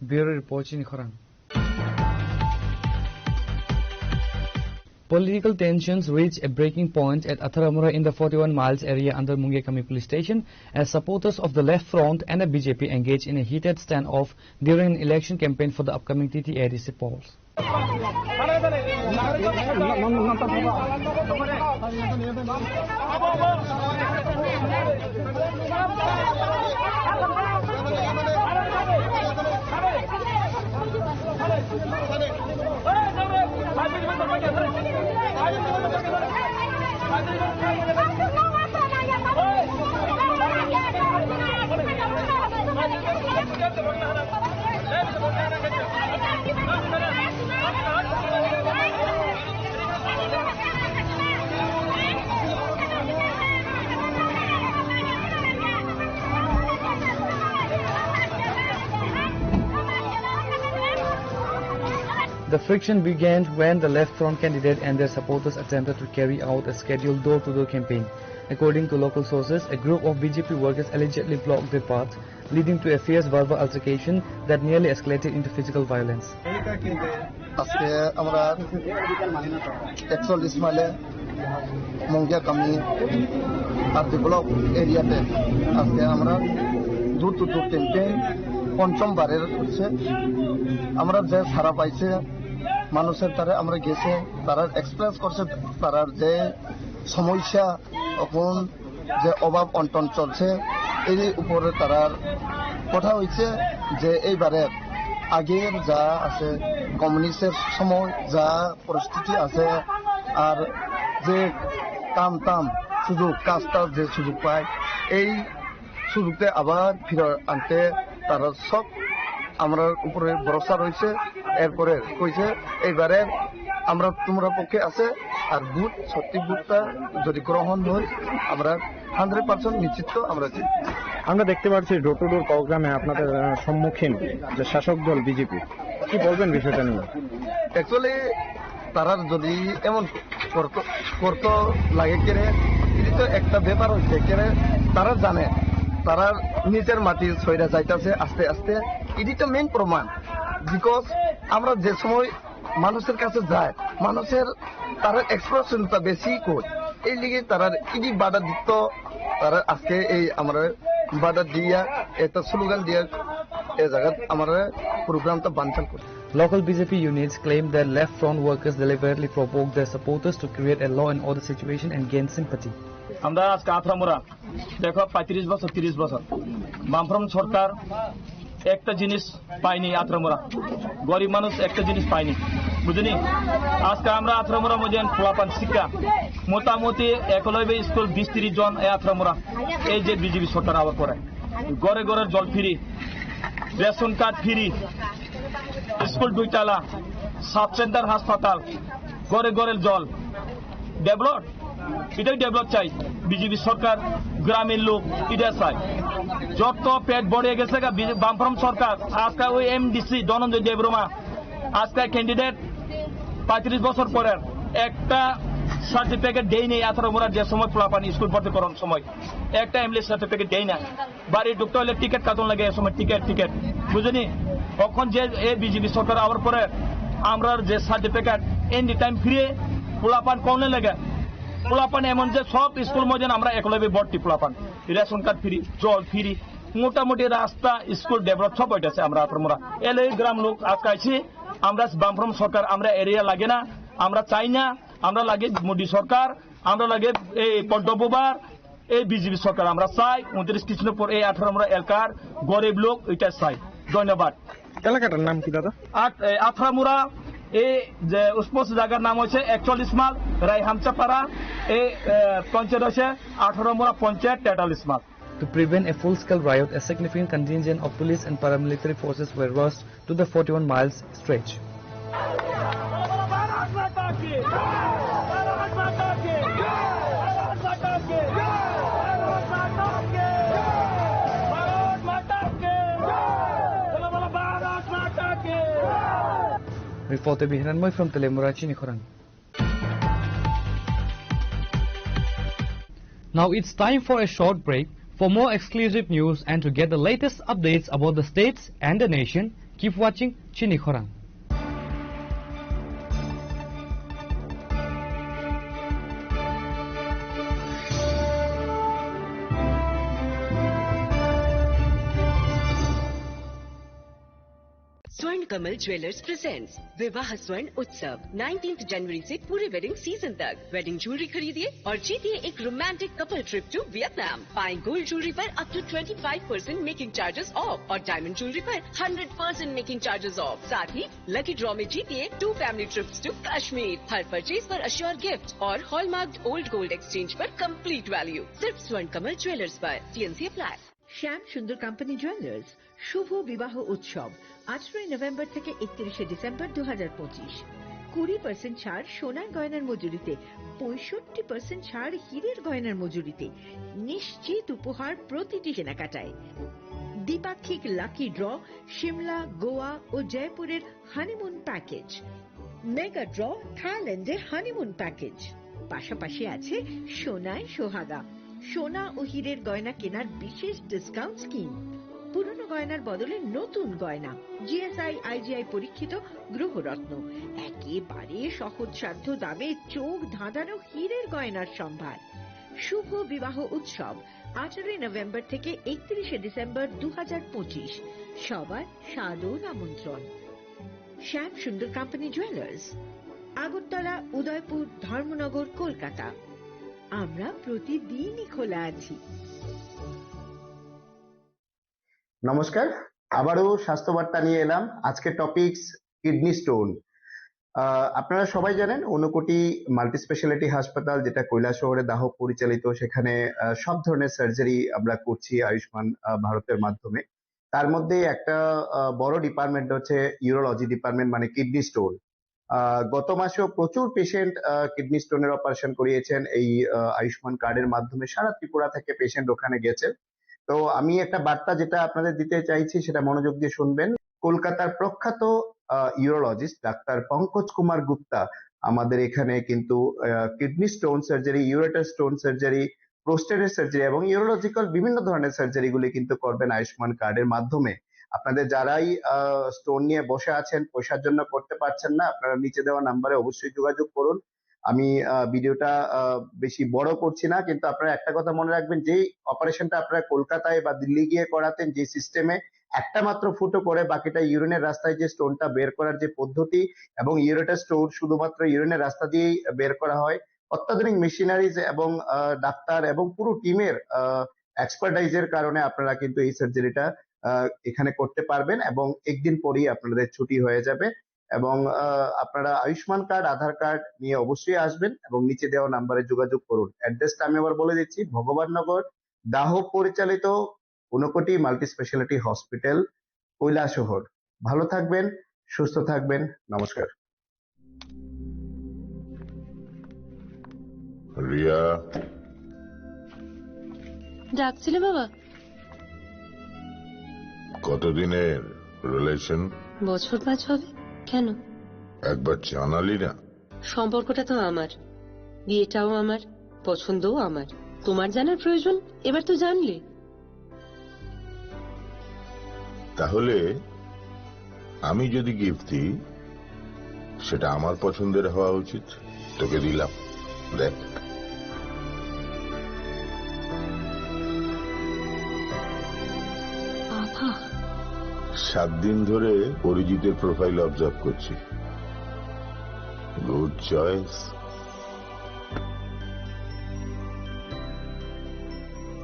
Bureau report in Khorang. Political tensions reached a breaking point at Atharamura in the 41 miles area under Mungekami police station as supporters of the Left Front and the BJP engaged in a heated standoff during an election campaign for the upcoming TT ADC polls. The friction began when the Left Front candidate and their supporters attempted to carry out a scheduled door-to-door campaign. According to local sources, a group of BJP workers allegedly blocked their path, leading to a fierce verbal altercation that nearly escalated into physical violence. আজকে আমরা 41 মাইলে মঙ্গিয়াকামি আর develop এরিয়াতে আজকে আমরা দূর two দূর campaign পঞ্চমবারের হচ্ছে আমরা যে সারা পাইছে মানুষের তারা আমরা গেছে তারা এক্সপ্রেস করছে তারার যে সমস্যা এখন যে অভাব অন্টন চলছে এর উপরে তারার কথা হয়েছে যে এইবারে আগের যা আছে কমিউনিস্টের সময় যা পরিস্থিতি আছে আর যে কাম সুযোগ কাজটার যে সুযোগ পায় এই সুযোগতে আবার ফিরে আনতে তারা সব আমরা উপরে ভরসা রয়েছে এরপরে কইছে এইবারে আমরা তোমরা পক্ষে আছে আর বুথ সত্যি বুথটা যদি গ্রহণ হয় আমরা 100% নিশ্চিত আমরা দেখতে পাচ্ছি ডোর টু ডোর প্রোগ্রামে আপনাদের সম্মুখীন যে শাসক দল বিজেপি কি বলবেন বিষয়টা নিয়ে অ্যাকচুয়ালি তারা যদি এমন করতে লাগে কেনে এটা তো একটা ব্যাপার হচ্ছে কেনে তারা জানে তারা নিজের মাটি ছয়রা যাইতেছে আস্তে আস্তে এটি তো মেইন প্রমাণ বিকজ আমরা যে সময় মানুষের কাছে যায় মানুষের তারা এক্সপ্রেশনটা বেশি কই এই লিগে তারা ইডি বাধা দিত তারা আজকে এই আমরা বাধা দিয়া একটা স্লোগান দিয়া এই জায়গা আমরা প্রোগ্রামটা বানচাল করি Local BJP units claimed that left front workers deliberately provoked their supporters to create a law and order situation and gain sympathy. আমরা আজকে আথরামুরা দেখো 35 বছর 30 বছর বামফ্রন্ট সরকার একটা জিনিস পায়নি। আথরামুরা গরিব মানুষ একটা জিনিস পায়নি, বুঝলি? আজকে আমরা আথরামুরা মধ্যে ফলাফল শিক্ষা মোটামুটি একলব্য স্কুল 20-30 জন এই আথরামুরা এই যে বিজেপি সরকার আবার পরে ঘরে ঘরের জল free, ration card free, school 2 sub centre হাসপাতাল, ঘরে ঘরের জল ডেভেলপ, এটাই ডেভেলপ চাই বিজেপি সরকার। গ্রামের লোক এটা চাই। যত পেট বড়ে গেছে বামফ্রন্ট সরকার আজকে ওই এমডিসি ধনঞ্জয় দেববর্মা আজকে ক্যান্ডিডেট 35 বছর পরের একটা সার্টিফিকেট দেয়নি। আথরামুরা যে সময় পোলাপানি স্কুল ভর্তি করার সময় একটা এমএলএ সার্টিফিকেট দেয় না। বাড়ি ঢুকতে হলে টিকিট কাটন লাগে, এ সময় টিকিট বুঝলি? তখন যে এই বিজেপি সরকার আবার পরে আমরা যে সার্টিফিকেট এনি টাইম ফ্রি পোলাপান কমনে লাগে। পোলাপান এমন যে সব স্কুল মধ্যে আমরা একলব্য ভর্তি পোলাপান, রেশন কার্ড ফ্রি, জল ফ্রি, মোটামুটি রাস্তা স্কুল ডেভেলপ সব হইতেছে। আমরা আথরামুরা এলে গ্রাম লোক আজকে আছি। আমরা বামফ্রন্ট সরকার আমরা এরিয়া লাগে না, আমরা চাই না। আমরা লাগে মোদী সরকার, আমরা লাগে এই পদ্মবার এই বিজেপি সরকার আমরা চাই। 29 কৃষ্ণপুর এই আথরামুরা এলাকার গরিব লোক এটা চাই। ধন্যবাদ। এলাকাটার নাম কি দাদা? আথরামুরা এই যে উৎপস জায়গার নাম হচ্ছে 41 মাইল রায়হামচাপাড়া, এই পঞ্চায়েত হচ্ছে Athramura panchayat 43 mile. To prevent a full-scale riot, a significant contingent of police and paramilitary forces were rushed to the 41 miles stretch. Reporter Bihananmoy from Telemura, Chinikhorang. Now it's time for a short break. For more exclusive news and to get the latest updates about the states and the nation, keep watching Chinikhorang. स्वर्ण Kamal jewellers presents विवाह स्वर्ण उत्सव 19 जनवरी से पूरे wedding season तक। Wedding jewellery खरीदिए और जीतिए एक romantic couple trip to Vietnam. पाएं गोल्ड ज्वेलरी पर up to 25% making charges off और डायमंड ज्वेलरी पर 100% मेकिंग चार्जेस ऑफ। साथ ही लकी ड्रॉ में जीतिए 2 फैमिली ट्रिप्स टू कश्मीर। हर परचेज पर अश्योर गिफ्ट और हॉलमार्क ओल्ड गोल्ड एक्सचेंज पर कंप्लीट वैल्यू। सिर्फ स्वर्ण कमल ज्वेलर्स पर। TNC apply. Shyam Sundar company jewellers শুভ বিবাহ উৎসব 18 নভেম্বর থেকে 31 ডিসেম্বর 2025। 20% ছাড় সোনার গয়নার মজুরিতে, 65% ছাড় হীরের গয়নার মজুরিতে, নিশ্চিত উপহার প্রতিটি কেনাকাটায়। দ্বিপাক্ষিক লাকি ড্র, শিমলা, গোয়া ও জয়পুরের হানিমুন প্যাকেজ, মেগা ড্র থাইল্যান্ডে হানিমুন প্যাকেজ। পাশাপাশি আছে সোনায় সোহাগা, সোনা ও হীরের গয়না কেনার বিশেষ ডিসকাউন্ট স্কিম। পুরনো গয়নার বদলে নতুন গয়না, জিএসআই আইজিআই পরীক্ষিত গ্রহরত্ন, একেবারে সহজসাধ্য দামে চোখ ধাঁধানো হীরের গয়নার সম্ভার। শুভ বিবাহ উৎসব 18 নভেম্বর থেকে 31 ডিসেম্বর 2025। সবার সাদর আমন্ত্রণ। শ্যাম সুন্দর কোম্পানি জুয়েলার্স, আগরতলা, উদয়পুর, ধর্মনগর, কলকাতা। আমরা প্রতিদিনই খোলা আছি। নমস্কার, আবারও স্বাস্থ্যবার্তা নিয়ে এলাম। আজকে টপিকস কিডনি স্টোন। আপনারা সবাই জানেন ঊনকোটি মাল্টি স্পেশালিটি হাসপাতাল, যেটা কৈলাসহরে দাহক পরিচালিত, সেখানে সব ধরনের সার্জারি আমরা করছি আয়ুষ্মান ভারতের মাধ্যমে। তার মধ্যে একটা বড় ডিপার্টমেন্ট হচ্ছে ইউরোলজি ডিপার্টমেন্ট, মানে কিডনি স্টোন। গত মাসেও প্রচুর পেশেন্ট কিডনি স্টোনের অপারেশন করিয়েছেন এই আয়ুষ্মান কার্ডের মাধ্যমে। সারা ত্রিপুরা থেকে পেশেন্ট ওখানে গেছে। তো আমি একটা বার্তা যেটা আপনাদের দিতে চাইছি সেটা মনোযোগ দিয়ে শুনবেন। কলকাতার প্রখ্যাত ইউরোলজিস্ট ডাক্তার পঙ্কজ কুমার গুপ্তা আমাদের এখানে কিন্তু kidney stone surgery, ureter stone surgery, প্রোস্টেটের সার্জারি এবং ইউরোলজিক্যাল বিভিন্ন ধরনের সার্জারি গুলি কিন্তু করবেন আয়ুষ্মান কার্ডের মাধ্যমে। আপনাদের যারাই স্টোন নিয়ে বসে আছেন, পয়সার জন্য করতে পারছেন না, আপনারা নিচে দেওয়া নাম্বারে অবশ্যই যোগাযোগ করুন। আমি ভিডিওটা বেশি বড় করছি না, কিন্তু আপনারা একটা কথা মনে রাখবেন, যেই অপারেশনটা আপনারা কলকাতায় বা দিল্লি গিয়ে করাতেন যে সিস্টেমে, একটা মাত্র ফুটো করে বাকিটা ইউরিনের রাস্তায় যে স্টোনটা বের করার যে পদ্ধতি এবং ইউরেটার স্টোন শুধুমাত্র ইউরিনের রাস্তা দিয়েই বের করা হয়। অত্যাধুনিক মেশিনারিজ এবং ডাক্তার এবং পুরো টিমের এক্সপার্টাইজের কারণে আপনারা কিন্তু এই সার্জারিটা এখানে করতে পারবেন এবং একদিন পরেই আপনাদের ছুটি হয়ে যাবে। এবং আপনারা আয়ুষ্মান কার্ড, আধার কার্ড নিয়ে অবশ্যই আসবেন এবং নিচে দেওয়া নাম্বারে যোগাযোগ করুন। অ্যাড্রেসটা আমি আবার বলে দিচ্ছি, ভগবাননগর দাহ পরিচালিত Unakoti multi speciality hospital, Kailashahar. ভালো থাকবেন, সুস্থ থাকবেন, নমস্কার। রিয়া, ডাকছিলে বাবা? কতদিনের রিলেশন? বছর 5 হবে। কেন? একবার জানালি না? সম্পর্কটা তো আমার, বিয়েটাও আমার, পছন্দও আমার। তোমার জানার প্রয়োজন? এবার তো জানলে। তাহলে আমি যদি গিফট দিই সেটা আমার পছন্দের হওয়া উচিত। তোকে দিলাম, দেখ। বাবা, 7 দিন ধরে অরিজিতের প্রোফাইল অবজার্ভ করছি। Good choice.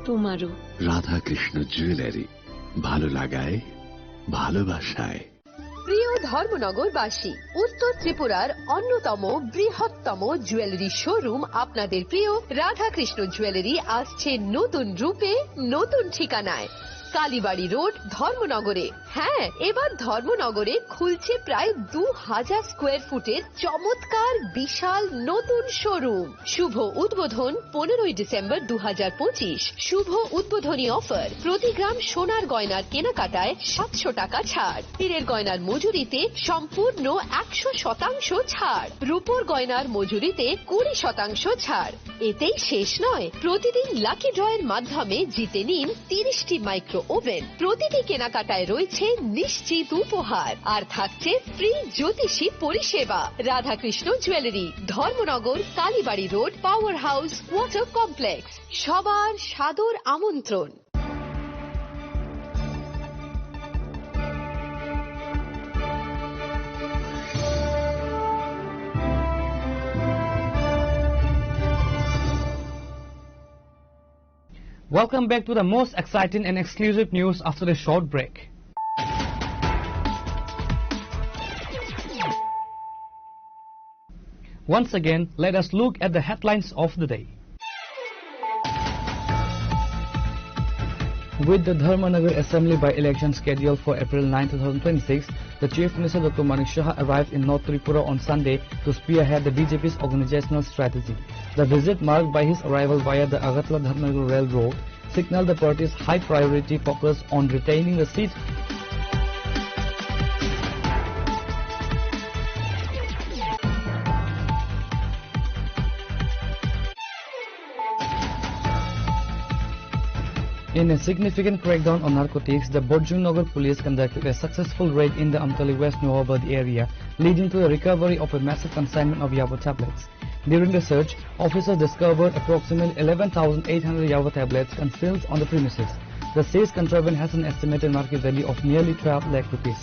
তোমারও। রাধাকৃষ্ণ জুয়েলারি, ভালো লাগায়, ভালোবাসায়। প্রিয় ধর্মনগরবাসী, উত্তর ত্রিপুরার অন্যতম বৃহত্তম জুয়েলারি শোরুম আপনাদের প্রিয় রাধাকৃষ্ণ জুয়েলারি আসছে নতুন রূপে, নতুন ঠিকানায়, কালীবাড়ি রোড, ধর্মনগরে। হ্যাঁ, এবার ধর্মনগরে খুলছে প্রায় 2000 স্কোয়ার ফুটের চমৎকার বিশাল নতুন শোরুম। শুভ উদ্বোধন 15ই ডিসেম্বর 2025। শুভ উদ্বোধনী অফার, প্রতি গ্রাম সোনার গয়নার কেনাকাটায় 700 টাকা ছাড়, হীরের গয়নার মজুরিতে সম্পূর্ণ 100% ছাড়, রূপোর গয়নার মজুরিতে 20% ছাড়। এতেই শেষ নয়, প্রতিদিন লাকি ড্রয়ের মাধ্যমে জিতে নিন 30টি মাইক্রো ওভেন। প্রতিটি কেনাকাটায় রয়েছে নিশ্চিত উপহার, আর থাকছে ফ্রি জ্যোতিষী পরিষেবা। Radhakrishna jewellery, Dharmanagar, Kalibari road, power house, water complex. সবার সাদর আমন্ত্রণ। Welcome back to the most exciting and exclusive news after a short break. Once again, let us look at the headlines of the day. With the Dharmanagar Assembly by-election scheduled for April 9, 2026, the Chief Minister Dr. Manik Shah arrived in North Tripura on Sunday to spearhead the BJP's organizational strategy. The visit, marked by his arrival via the Agartala-Dharmanagar Railroad, signaled the party's high priority focus on retaining the seat. In a significant crackdown on narcotics, the Borjungnagar police conducted a successful raid in the Amtali West Nohabad area, leading to the recovery of a massive consignment of Yava tablets. During the search, officers discovered approximately 11,800 Yava tablets concealed on the premises. The seized contraband has an estimated market value of nearly 12 lakh rupees.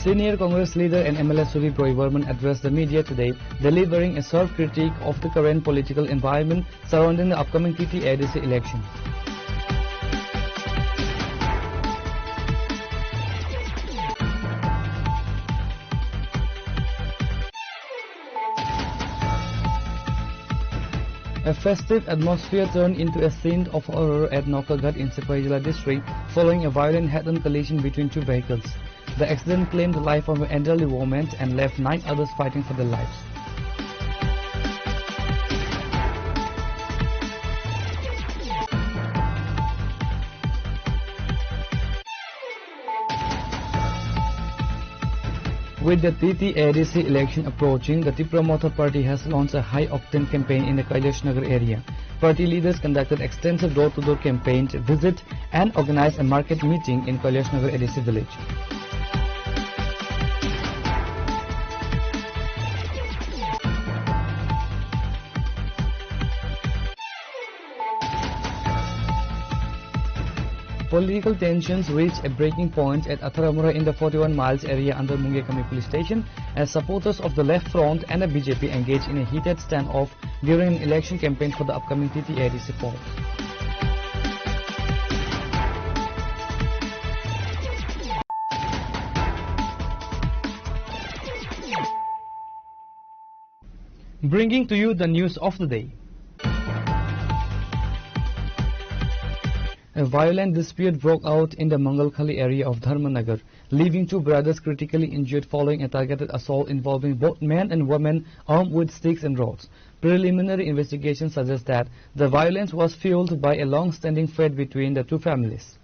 Senior Congress leader and MLA Sudip Roy Varman addressed the media today, delivering a sharp critique of the current political environment surrounding the upcoming TT-ADC election. A festive atmosphere turned into a scene of horror at Nokaghat in Sipaijala district following a violent head-on collision between two vehicles. The accident claimed the life of an elderly woman and left 9 others fighting for their lives. With the TT-ADC election approaching, the Tripura Motor Party has launched a high-octane campaign in the Kailashnagar area. Party leaders conducted extensive door-to-door campaigns, visit and organized a market meeting in Kailashnagar ADC village. Political tensions reached a breaking point at Atharamura in the 41 miles area under Mungiakami police station as supporters of the Left Front and the BJP engaged in a heated standoff during an election campaign for the upcoming TTADC poll. Bringing to you the news of the day. A violent dispute broke out in the Mangalkhali area of Dharmanagar, leaving two brothers critically injured following a targeted assault involving both men and women armed with sticks and rods. Preliminary investigation suggests that the violence was fueled by a long-standing fight between the two families.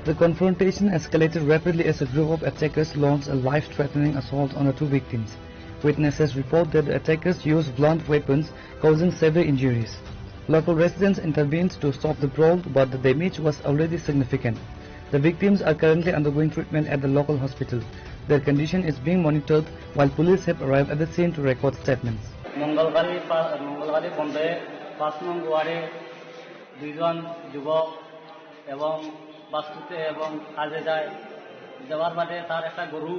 The confrontation escalated rapidly as a group of attackers launched a life-threatening assault on the two victims. Witnesses report that the attackers used blunt weapons, causing severe injuries. Local residents intervened to stop the brawl, but the damage was already significant. The victims are currently undergoing treatment at the local hospital. Their condition is being monitored while police have arrived at the scene to record statements. Mangalkhali বন্ধে 5 নং ওয়ার্ডে দুইজন যুবক এবং বাস্তুতে এবং কাজে যায় যাওয়ার বাদে তার একটা গরু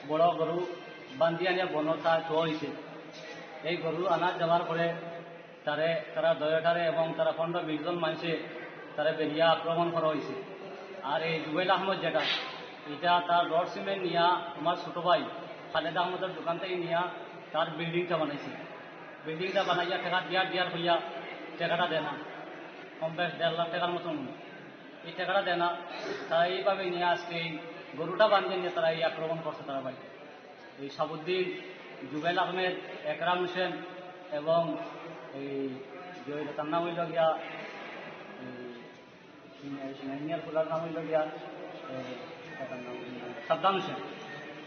বড় গরু বান্ধি আনিয়া বনতা থোয়া হয়েছে এই গরু আনা যাওয়ার পরে তারা দয়াটারে এবং তারা 15-20 জন মানুষে তারা বেরিয়া আক্রমণ করা হয়েছে আর এই জুবেল আহমদ যেটা এটা তার রড সিমেন্ট নিয়ে আমার ছোট ভাই খালেদ আহমদের দোকান থেকে নিয়ে তার বিল্ডিংটা বানাইছে বিল্ডিংটা বানাইয়া টাকা দেওয়ার হইয়া টাকাটা দেয় না কম বেশ 1.5 লাখ টাকার মতন এই টাকাটা দেয় না তারা এইভাবে নিয়ে আজকে এই গরুটা বানিয়ে নিয়ে তারা এই আক্রমণ করছে তারা ভাই এই সাবুদ্দিন জুবেল আহমেদ একরাম হোসেন এবং এই তার নাম হইল গিয়া ফুলার নাম হইল গিয়া সাদ্দাম হোসেন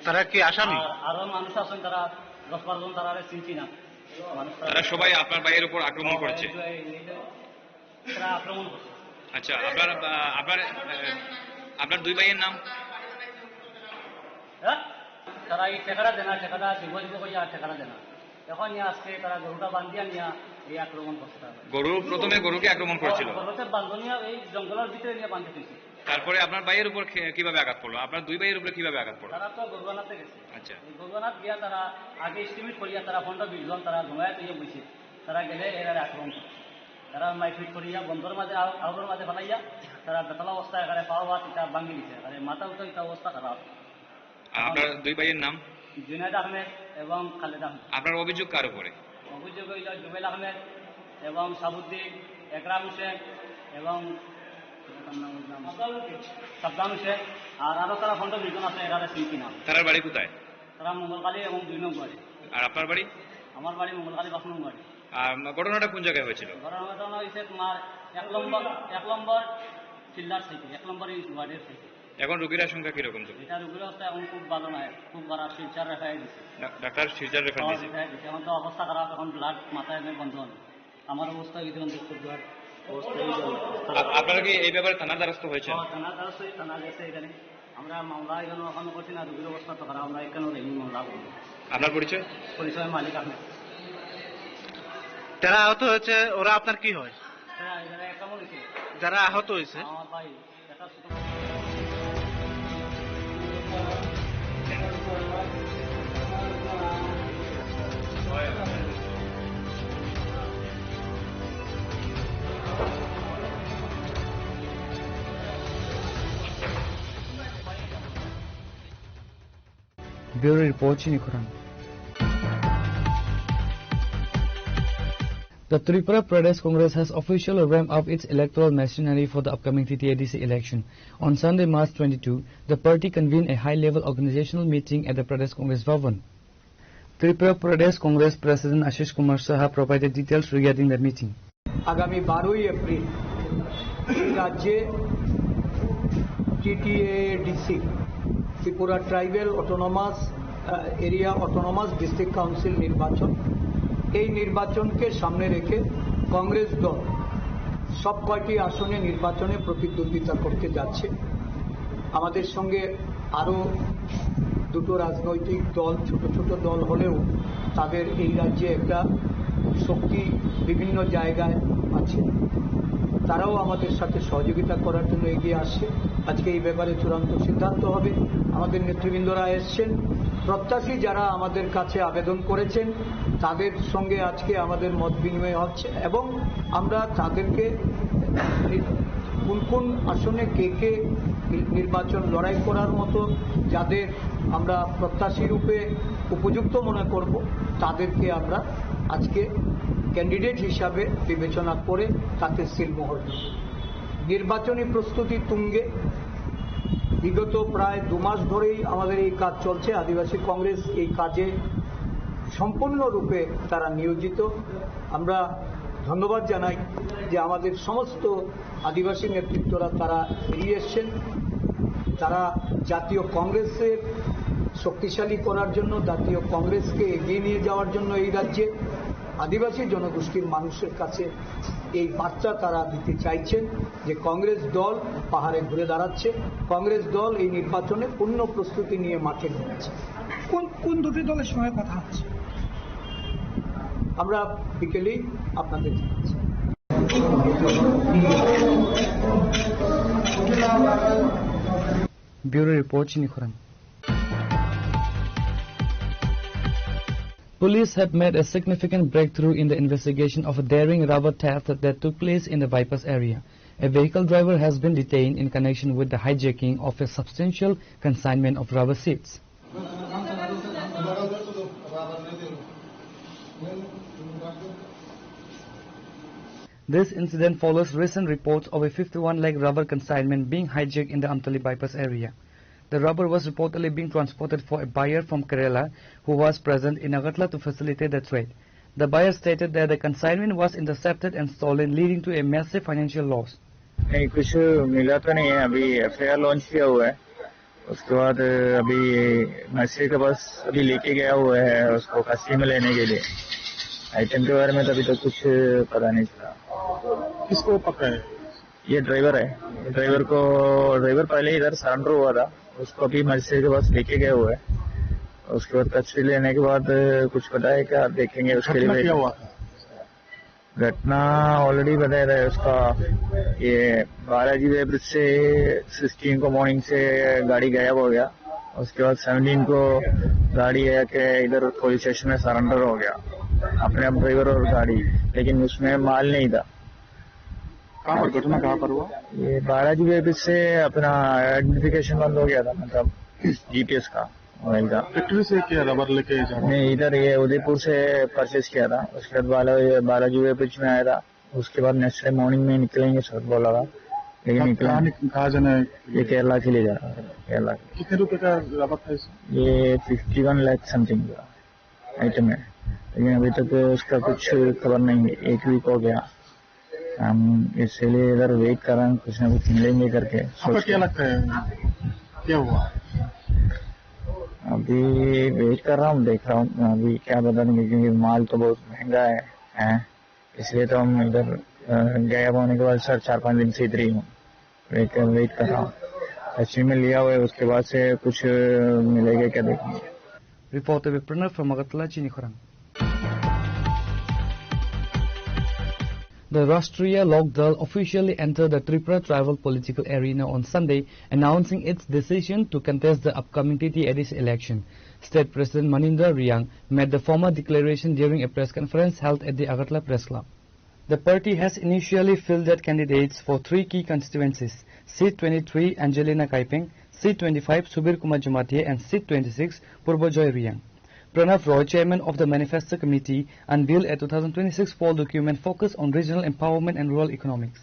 তারা কি আসামি আরো মানুষ আছেন তারা 10-12 জন তারা চিনছি না তারা সবাই আপনার ভাইয়ের উপর আক্রমণ করেছে তারা আক্রমণ করছে আচ্ছা আপনার দুই ভাইয়ের নাম তারা এই টাকাটা দেনা টাকাটা দিব কইয়া টাকাটা দেনা এখন নিয়ে আজকে তারা গরুটা বান্ধিয়া নিয়ে এই আক্রমণ করছে প্রথমে গরুকে আক্রমণ করেছিল গরুতে বান্ধনিয়া এই জঙ্গলের ভিতরে নিয়ে বাঁধতে দিয়েছে তারপরে আপনার ভাইয়ের উপর কিভাবে আঘাত পড়লো আপনার দুই ভাইয়ের উপরে কিভাবে আঘাত পড়লো তারা তো গরুয়ানাতে গেছে আচ্ছা গরুয়ানাত গিয়া তারা আগে এস্টিমেট করিয়া তারা 15-20 জন তারা ঘুমায় তৈরি বসে তারা গেলে এরা আক্রমণ করে তারা মাইফিট করিয়া বন্ধর মাঝে আউটের মাঝে ফেলাইয়া তারা বেতলা অবস্থায় এখানে পাওয়া ভাত এটা ভাঙি দিছে আর মাথা উঠে এটা অবস্থা খারাপ আপনার দুই ভাইয়ের নাম জুনাইদ আহমেদ এবং খালেদ আহমেদ আপনার অভিযোগ কার উপরে অভিযোগ হইল জুবেল আহমেদ এবং সাবুদ্দিন একরাম হোসেন এবং সাদ্দাম হোসেন আর আরো তারা 15-20 জন আছে এরা চিনছি না তার বাড়ি কোথায় তারা মঙ্গলখালী এবং 2 নং বাড়ি আর আপনার বাড়ি আমার বাড়ি মঙ্গলখালী 5 নং বাড়ি আর ঘটনাটা কোন জায়গায় হয়েছিল ঘটনা হয়েছে তোমার 1 নম্বর চিল্লার থেকে 1 নম্বর ওয়ার্ডের থেকে এখন রোগীর সংখ্যা কিরকম এটা রোগীর অবস্থা এখন খুব ভালো নয় খুব খারাপ শিলচার রেফার দিচ্ছে ডাক্তার শিলচার রেফার দিচ্ছে এখন তো অবস্থা খারাপ এখন ব্লাড মাথায় বন্ধ হয় আমার অবস্থা কিছু খুব আপনারা কি এই ব্যাপারে থানার দ্বারস্থ হয়েছে থানার দ্বারস্থ থানা গেছে এখানে আমরা মামলা এখানে এখনো করছি না রোগীর অবস্থা তো খারাপ আমরা এখানেও দেখি মামলা করবো আপনার পরিচয় মালিক আহমেদ যারা আহত হয়েছে ওরা আপনার কি হয় যারা আহত হয়েছে আমার ভাই Bureau Report Chinikuram. The Tripura Pradesh Congress has officially ramped up its electoral machinery for the upcoming TTADC election. On Sunday, March 22, the party convened a high-level organizational meeting at the Pradesh Congress Bhavan. Tripura Pradesh Congress President Ashish Kumar Saha provided details regarding the meeting. आगामी 12 April রাজ্যে TTADC Tripura tribal autonomous area autonomous district council নির্বাচন, এই নির্বাচনকে সামনে রেখে কংগ্রেস দল সব কয়টি আসনে নির্বাচনে প্রতিদ্বন্দ্বিতা করতে যাচ্ছে। আমাদের সঙ্গে আরও দুটো রাজনৈতিক দল, ছোট ছোট দল হলেও তাদের এই রাজ্যে একটা শক্তি বিভিন্ন জায়গায় আছে, তারাও আমাদের সাথে সহযোগিতা করার জন্য এগিয়ে আসছে। আজকে এই ব্যাপারে চূড়ান্ত সিদ্ধান্ত হবে। আমাদের নেতৃবৃন্দরা এসছেন, প্রত্যাশী যারা আমাদের কাছে আবেদন করেছেন তাদের সঙ্গে আজকে আমাদের মত বিনিময় হচ্ছে এবং আমরা তাদেরকে কোন কোন আসনে কে কে নির্বাচন লড়াই করার মতো যাদের আমরা প্রত্যাশী রূপে উপযুক্ত মনে করব তাদেরকে আমরা আজকে ক্যান্ডিডেট হিসাবে বিবেচনা করে তাতে সিলমোহর দেব। নির্বাচনী প্রস্তুতি তুঙ্গে। বিগত প্রায় 2 মাস ধরেই আমাদের এই কাজ চলছে। আদিবাসী কংগ্রেস এই কাজে সম্পূর্ণরূপে তারা নিয়োজিত। আমরা ধন্যবাদ জানাই যে আমাদের সমস্ত আদিবাসী নেতৃত্বরা তারা এগিয়ে এসছেন। তারা জাতীয় কংগ্রেসের শক্তিশালী করার জন্য, জাতীয় কংগ্রেসকে এগিয়ে নিয়ে যাওয়ার জন্য এই রাজ্যে আদিবাসী জনগোষ্ঠীর মানুষের কাছে এই বার্তা তারা দিতে চাইছেন যে কংগ্রেস দল পাহাড়ে ঘুরে দাঁড়াচ্ছে, কংগ্রেস দল এই নির্বাচনে পূর্ণ প্রস্তুতি নিয়ে মাঠে নেমেছে। কোন দুটি দলের সঙ্গে কথা হচ্ছে আমরা বিকেলেই আপনাদের জানাচ্ছি। Bureau Report, Chinikhurang. Police have made a significant breakthrough in the investigation of a daring rubber theft that took place in the Bypass area. A vehicle driver has been detained in connection with the hijacking of a substantial consignment of rubber seats. This incident follows recent reports of a 51-leg rubber consignment being hijacked in the Amtali Bypass area. The rubber was reportedly being transported for a buyer from Kerala who was present in Agartala to facilitate the trade. The buyer stated that the consignment was intercepted and stolen, leading to a massive financial loss. नहीं, कुछ मिला तो नहीं है। अभी FIR launch किया हुआ है, उसके बाद अभी मर्सी के पास अभी लेके गया हुआ है उसको कस्टडी में लेने के लिए। आइटम के बारे में तो अभी तक कुछ पता नहीं चला। किसको पकड़ा है? ये ड्राइवर है। ड्राइवर पहले इधर सरेंडर हुआ था, उसको अभी मजिस्ट्रेट के पास लेके गए हुए हैं। उसके बाद कस्टडी लेने के बाद कुछ पता है क्या, देखेंगे उसके लिए। क्या हुआ? घटना ऑलरेडी बताया था उसका। ये बालाजी वे ब्रिज से 16 को मॉर्निंग से गाड़ी गायब हो गया। उसके बाद 17 को गाड़ी आके इधर पुलिस स्टेशन में सरेंडर हो गया, अपने आप ड्राइवर और गाड़ी, लेकिन उसमें माल नहीं था। कहाँ पर घटना कहाँ पर हुआ? ये बालाजी वे ब्रिज से अपना आइडेंटिफिकेशन बंद हो गया था, मतलब जीपीएस का मोबाइल का। फैक्ट्री से क्या रबर लेके जा रहा? नहीं, इधर ये उदयपुर से परचेज किया था। उसके बाद बालाजी वे ब्रिज में आया था। उसके बाद नेक्स्ट डे मॉर्निंग में निकलेंगे सर बोला था, लेकिन निकला। कहाँ जाना है? ये केरला के लिए जा रहा है। केरला। कितने रुपए का रबर था इसमें? ये 51 लाख समथिंग का आइटम है, लेकिन अभी तक उसका कुछ खबर नहीं है। 1 वीक हो गया, हम इसलिए इधर वेट कर रहे हैं, कुछ ना कुछ मिलेंगे करके। आपको क्या लगता है क्या हुआ? अभी वेट कर रहा हूँ, देख रहा हूँ अभी क्या बता देंगे, क्योंकि माल तो बहुत महंगा है, इसलिए तो हम इधर गायब होने के बाद सर 4-5 दिन से इधर ही हूँ, वेट कर रहा हूँ। कश्मीर में लिया हुआ है, उसके बाद से कुछ मिलेगा क्या देखेंगे। Reporter with Pranav from Agartala, Chinikhurang. The Rashtriya Lok Dal officially entered the Tripura tribal political arena on Sunday, announcing its decision to contest the upcoming TTADC election. State President Manindra Riang made the formal declaration during a press conference held at the Agartala Press Club. The party has initially fielded candidates for 3 key constituencies: Seat 23 Angelina Kaiping, Seat 25 Subir Kumar Jamatia, and Seat 26 Purbojoy Riang. Pranav Roy, chairman of the Manifesto Committee, unveiled a 2026 poll document focused on regional empowerment and rural economics.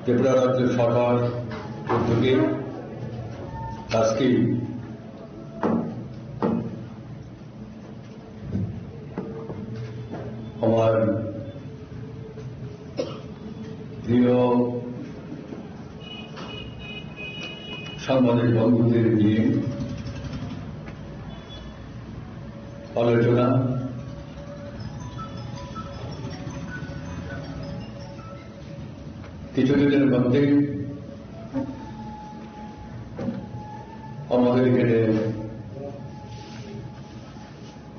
Tripura রাজ্য সরকার উদ্যোগে আজকে আমাদের বন্ধুদের নিয়ে আলোচনা, কিছুদিনের মধ্যে আমাদের এখানে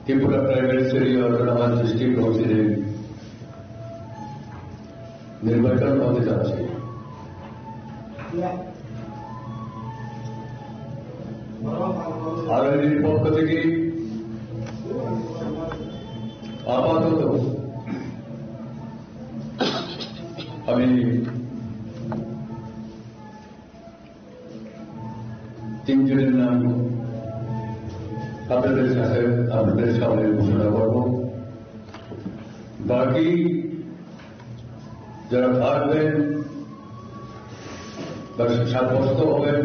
Tripura private sector autonomous district কাউন্সিলের নির্বাচন হতে যাচ্ছে। আরএলডির পক্ষ থেকে আপাতত আমি 3 জনের নাম আপনাদের সামনে ঘোষণা করব। বাকি যারা থাকবেন বা সাব্যস্ত হবেন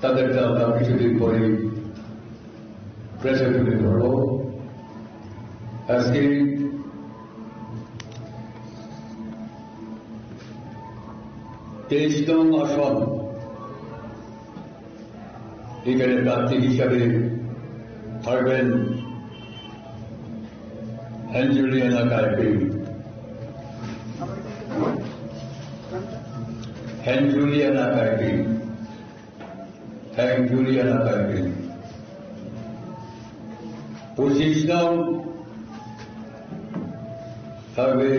তাদেরকে আমরা কিছুদিন পরে প্রেসে তুলে ধরব। আজকে 23 নং আসন এখানে প্রার্থী হিসাবে থাকবেন হ্যাঞ্জুলিয়ানা কাইপি। হ্যাঞ্জুলিয়ানা কাইপি, হ্যাঞ্জুলিয়ানা কাইপি। 25 নং থাকবে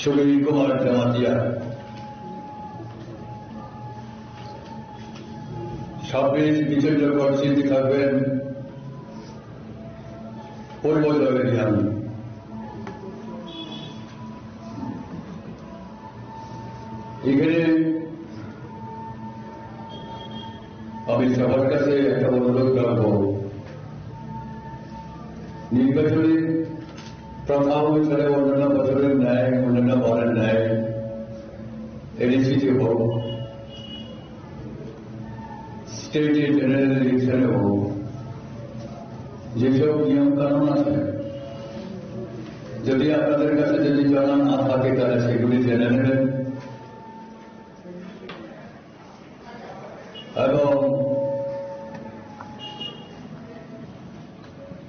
সুনীল কুমার জামাতিয়া। 26 ডিসেম্বর সিদ্ধি থাকবেন পূর্ব জগরিয়ান। এখানে আমি সবার কাছে একটা অনুরোধ করব, নির্বাচনে প্রথা অনুসারে অন্যান্য বছরের ন্যায়, অন্যান্য বারের ন্যায় এনএসিতে হোক, স্টেটে জেনারেল ইলেকশনে হোক, যেসব নিয়ম কানুন আছে যদি আপনাদের কাছে যদি জানা না থাকে তাহলে সেগুলি জেনে নেবেন এবং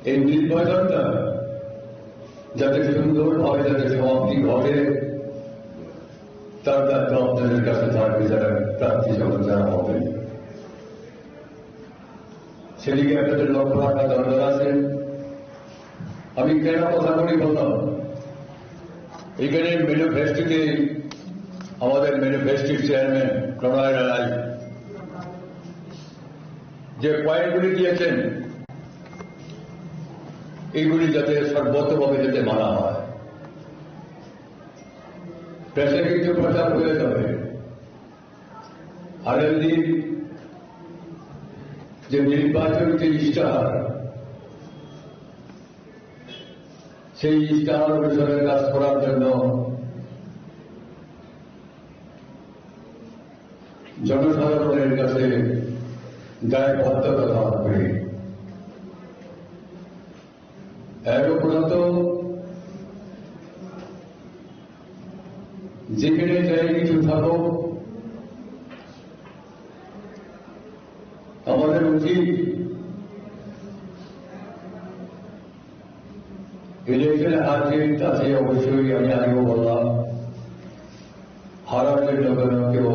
এই নির্বাচনটা যাতে সুন্দরভাবে যাতে সমাপ্তি ঘটে তার দায়িত্ব আপনাদের কাছে থাকবে, যারা প্রার্থী যখন যারা হবে সেদিকে আপনাদের লক্ষ্য রাখা দরকার আছে। আমি কেন কথা বলি বললাম, এখানে ম্যানিফেস্টোতে আমাদের ম্যানিফেস্টোর চেয়ারম্যান প্রণয় রায় যে পয়েন্টগুলি দিয়েছেন এইগুলি যাতে সর্বতভাবে যাতে মানা হয়। প্রেসে কিছু প্রচার হয়ে যাবে আরএলডির যে নির্বাচন যে ইশতেহার, সেই ইশতেহার অনুসারে কাজ করার জন্য জনসাধারণের কাছে দায়বদ্ধতা থাকবে। এর উপরত যেখানে যাই কিছু থাকো আমাদের উচিত ইলেকশনে হার জিত আছে অবশ্যই, আমি আগেও বললাম হারার জন্য কেউ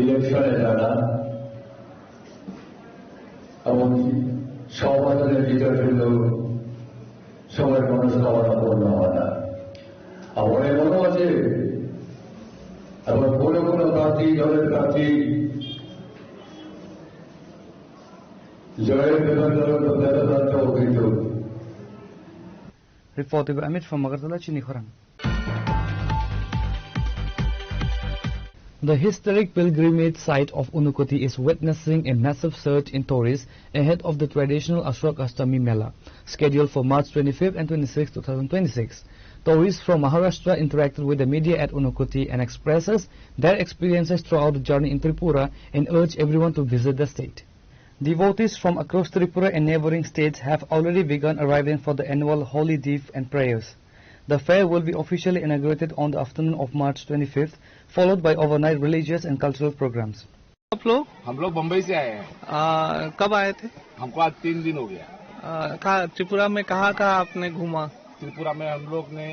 ইলেকশনে যায় না এবং সমাজের ভিতর হলেও সবার মনস্কামনা পূর্ণ হয় না। আমার এমনও আছে এবং কোনো কোনো প্রার্থী দলের প্রার্থী জয়ের বেদনান্ত অভিযোগ। Reported by Amit from Magartala, Chinikhorang. The historic pilgrimage site of Unukoti is witnessing a massive surge in tourists ahead of the traditional Ashok Ashtami Mela, scheduled for March 25th and 26th, 2026. Tourists from Maharashtra interacted with the media at Unukoti and expresses their experiences throughout the journey in Tripura and urge everyone to visit the state. Devotees from across Tripura and neighboring states have already begun arriving for the annual Holy Deep and prayers. The fair will be officially inaugurated on the afternoon of March 25th, followed by overnight religious and cultural programs. आप लोग? हम लोग बम्बई से आए हैं। कब आए थे? हमको आज 3 दिन हो गया। त्रिपुरा में कहाँ आपने घूमा? त्रिपुरा में हम लोग ने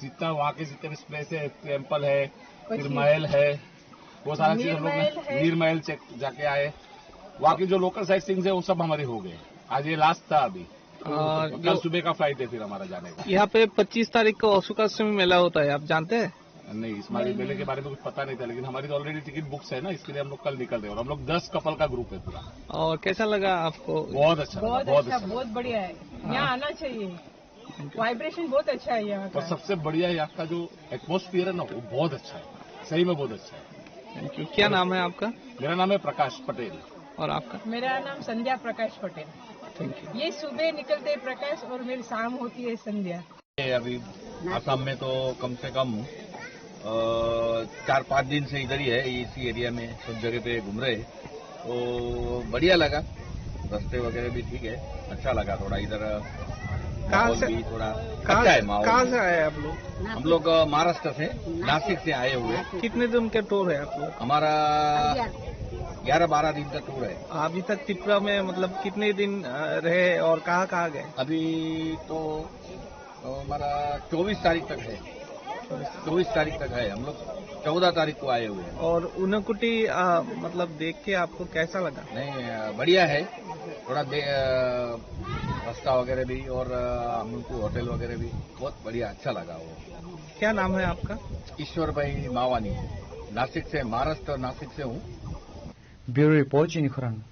जितना वहाँ के जितने प्लेस है, टेम्पल है, फिर महल है, वो सारा चीज हम लोग ने नीरमहल जाके आए। वहाँ की जो लोकल साइट सीइंग है वो सब हमारे हो गए। आज ये लास्ट था अभी, कल सुबह का फ्लाइट है फिर हमारा जाने का। यहाँ पे 25 तारीख को अशोकाष्टमी मेला होता है, आप जानते हैं? नहीं, इस मेले के बारे में कुछ पता नहीं था, लेकिन हमारी तो ऑलरेडी टिकट बुक्स है ना, इसके लिए हम लोग कल निकल रहे हैं। और हम लोग 10 कपल का ग्रुप है पूरा। और कैसा लगा आपको? बहुत अच्छा, बहुत बढ़िया है। यहाँ आना चाहिए, वाइब्रेशन बहुत अच्छा है यहाँ का। और सबसे बढ़िया यहाँ का जो एटमोस्फियर है ना, वो बहुत अच्छा है, सही में बहुत अच्छा है। Thank you. क्या नाम है आपका? मेरा नाम है प्रकाश पटेल। और आपका? मेरा नाम संध्या प्रकाश पटेल। Thank you. ये सुबह निकलते प्रकाश और मेरी शाम होती है संध्या। अभी आसाम में तो कम से कम 4-5 दिन से इधर ही है, इसी एरिया में सब जगह पे घूम रहे, तो बढ़िया लगा। रास्ते वगैरह भी ठीक है, अच्छा लगा। थोड़ा इधर माहौल भी थोड़ा अच्छा है। माहौल कहाँ से आए आप लोग? हम लोग महाराष्ट्र से, नासिक से आए हुए। कितने दिन का टूर है आप लोग? हमारा 11-12 दिन का टूर है। अभी तक त्रिपुरा में मतलब कितने दिन रहे और कहाँ गए? अभी तो हमारा 24 तारीख तक है। 24 तारीख तक है, हम लोग 14 तारीख को आए हुए हैं। और ऊनकुटी मतलब देख के आपको कैसा लगा? नहीं, बढ़िया है। थोड़ा रास्ता वगैरह भी और हमको होटल वगैरह भी बहुत बढ़िया, अच्छा लगा वो। क्या नाम है आपका? ईश्वर भाई मावानी, नासिक से, महाराष्ट्र नासिक से हूँ। ब्यूरो रिपोर्ट चिनीखुरान।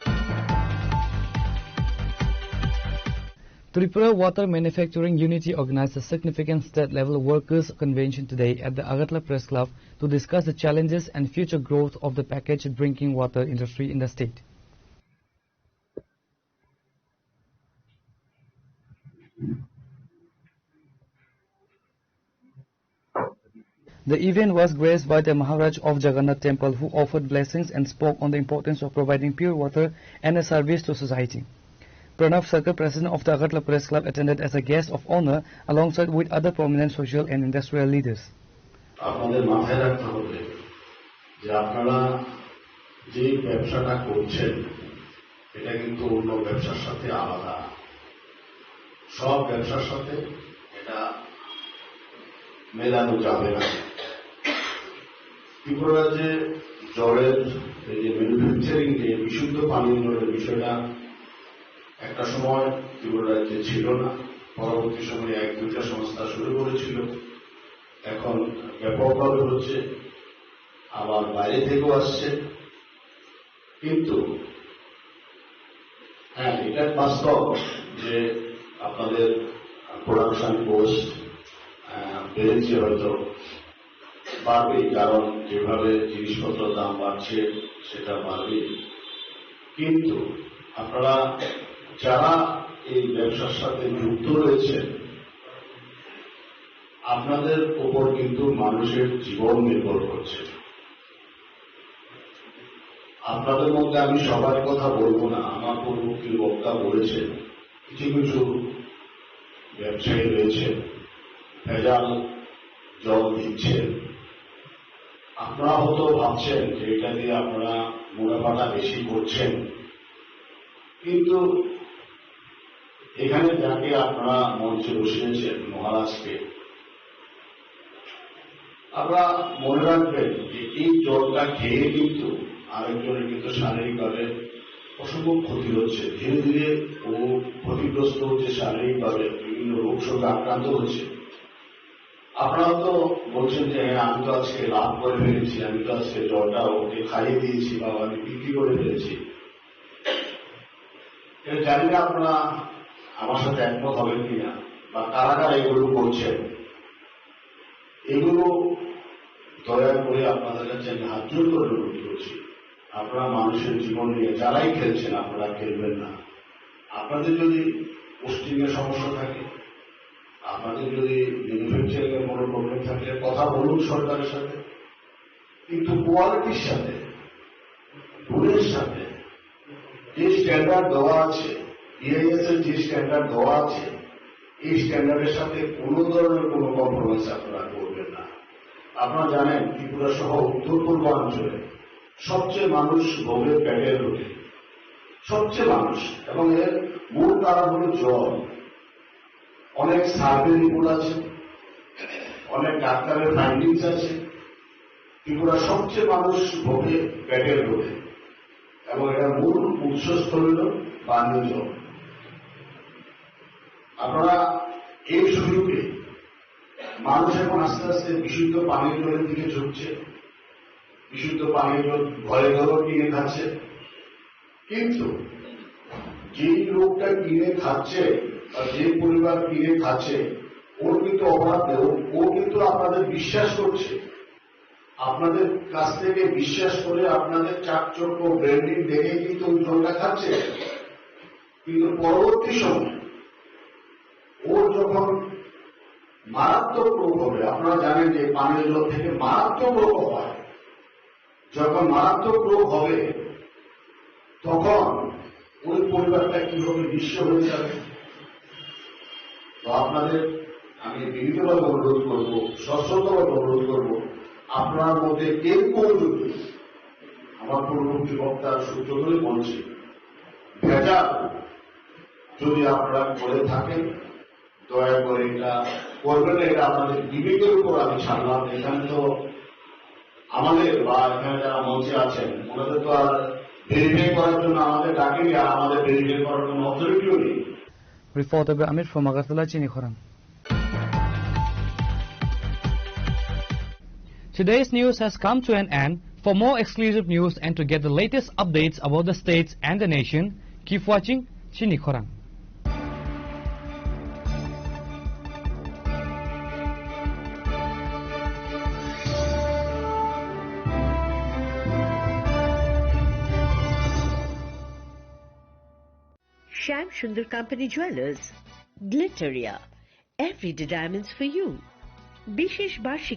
Tripura Water Manufacturing Unity organized a significant state-level workers' convention today at the Agartala Press Club to discuss the challenges and future growth of the packaged drinking water industry in the state. The event was graced by the Maharaj of Jagannath Temple, who offered blessings and spoke on the importance of providing pure water and a service to society. Pranav Sarkar, president of the Agartala Press Club, attended as a guest of honor alongside with other prominent social and industrial leaders. আপনাদের মাথায় রাখতে হবে যে আপনারা যে ব্যবসাটা করছেন এটা কিন্তু অন্য ব্যবসার সাথে আলাদা। সব ব্যবসার সাথে এটা মেলানো যাবে না। ত্রিপুরা রাজ্যে জলের এই যে ম্যানুফ্যাকচারিং যে বিশুদ্ধ পানীয় জলের বিষয়টা একটা সময় ত্রিপুরা রাজ্যে ছিল না, পরবর্তী সময়ে 1-2টা সংস্থা শুরু করেছিল, এখন ব্যাপকভাবে হচ্ছে, আবার বাইরে থেকেও আসছে। কিন্তু হ্যাঁ, এটা বাস্তব যে আপনাদের প্রোডাকশন কোস্ট বেড়েছে, হয়তো বাড়বেই, কারণ যেভাবে জিনিসপত্রের দাম বাড়ছে সেটা বাড়বেই। কিন্তু আপনারা যারা এই ব্যবসার সাথে যুক্ত রয়েছেন, আপনাদের উপর কিন্তু মানুষের জীবন নির্ভর করছে। আপনাদের মধ্যে আমি সবার কথা বলবো না, আমার পূর্ববর্তী বক্তা বলেছেন কিছু কিছু ব্যবসায়ী রয়েছে ভেজাল জল দিচ্ছেন। আপনারা হয়তো ভাবছেন যে এটা দিয়ে আপনারা মুনাফাটা বেশি করছেন, কিন্তু এখানে যাকে আপনারা মঞ্চে বসিয়েছেন মহারাজকে, আপনারা মনে রাখবেন যে এই জলটা খেয়ে কিন্তু আরেকজনের কিন্তু শারীরিকভাবে অসংখ্য ক্ষতি হচ্ছে। ধীরে ধীরে ও ক্ষতিগ্রস্ত হচ্ছে, শারীরিকভাবে বিভিন্ন রোগ শোকে আক্রান্ত হচ্ছে। আপনারা তো বলছেন যে হ্যাঁ, আমি তো আজকে লাভ করে ফেলেছি, আমি তো আজকে জলটা ওকে খাইয়ে দিয়েছি বা আমি বিক্রি করে ফেলেছি। এটা জানি না আপনারা আমার সাথে একমত হবেন কিনা, বা কারা কারা এগুলো করছেন। এগুলো দয়া করে আপনাদের কাছে আমি হাত জোর করে অনুরোধ করছি, আপনারা মানুষের জীবন নিয়ে যারাই খেলছেন আপনারা খেলবেন না। আপনাদের যদি পোস্টিং এর সমস্যা থাকে, আপনাদের যদি ম্যানুফ্যাকচারিং এর কোনো প্রবলেম থাকে, কথা বলুন সরকারের সাথে, কিন্তু কোয়ালিটির সাথে, গুণের সাথে, যে স্ট্যান্ডার্ড দেওয়া আছে, বিআইএস এর যে স্ট্যান্ডার্ড দেওয়া আছে, এই স্ট্যান্ডার্ডের সাথে কোনো ধরনের কোনো কম্প্রোমাইজ আপনারা করবেন না। আপনারা জানেন ত্রিপুরা সহ উত্তর পূর্বাঞ্চলে সবচেয়ে মানুষ ভোগে পেটের রোগে, সবচেয়ে মানুষ, এবং এর মূল কারণ হল জল। অনেক সার্ভে রিপোর্ট আছে, অনেক ডাক্তারের ফাইন্ডিংস আছে, ত্রিপুরা সবচেয়ে মানুষ ভোগে পেটের রোগে, এবং এটার মূল উৎসস্থল হল পানীয় জল। আপনারা এই সুযোগে মানুষ এখন আস্তে আস্তে বিশুদ্ধ পানীয় জলের দিকে ঝুঁকছে, বিশুদ্ধ পানীয় জল ঘরে ঘরেও কিনে খাচ্ছে। কিন্তু যেই লোকটা কিনে খাচ্ছে বা যে পরিবার কিনে খাচ্ছে, ওর কিন্তু অভাব নেই, ও কিন্তু আপনাদের বিশ্বাস করছে, আপনাদের কাছ থেকে বিশ্বাস করে আপনাদের চাকচক্য ব্র্যান্ডিং দেখে কিন্তু ওই জলটা খাচ্ছে। কিন্তু পরবর্তী সময় ওর যখন মারাত্মক রোগ হবে, আপনারা জানেন যে পানীয় জল থেকে মারাত্মক রোগ হয়, যখন মারাত্মক রোগ হবে তখন ওই পরিবারটা কিভাবে নিঃস্ব হয়ে যাবে। তো আপনাদের আমি বিনীতভাবে অনুরোধ করব, সশ্রদ্ধভাবে অনুরোধ করব, আপনার মধ্যে কেউ যদি, আমার পূর্ববর্তী বক্তার সূত্র ধরে বলছে, ভেজাল যদি আপনারা করে থাকেন দয়া করে এটা করবেন। এটা আপনাদের বিবেকের উপর আমি ছাড়লাম। এখানে তো আমাদের বা এখানে যারা মঞ্চে আছেন ওনাদের তো আর ভেরিফাই করার জন্য আমাদের ডাকেনি, আর আমাদের ভেরিফাই করার জন্য অথরিটিও নেই। Reporter Amir from Agartala, Chini Khorang. Today's news has come to an end. For more exclusive news and to get the latest updates about the states and the nation, keep watching Chini Khorang. Shyam Sundar Company Jewelers, Glitteria, everyday diamonds for you. বিশেষ বার্ষিকী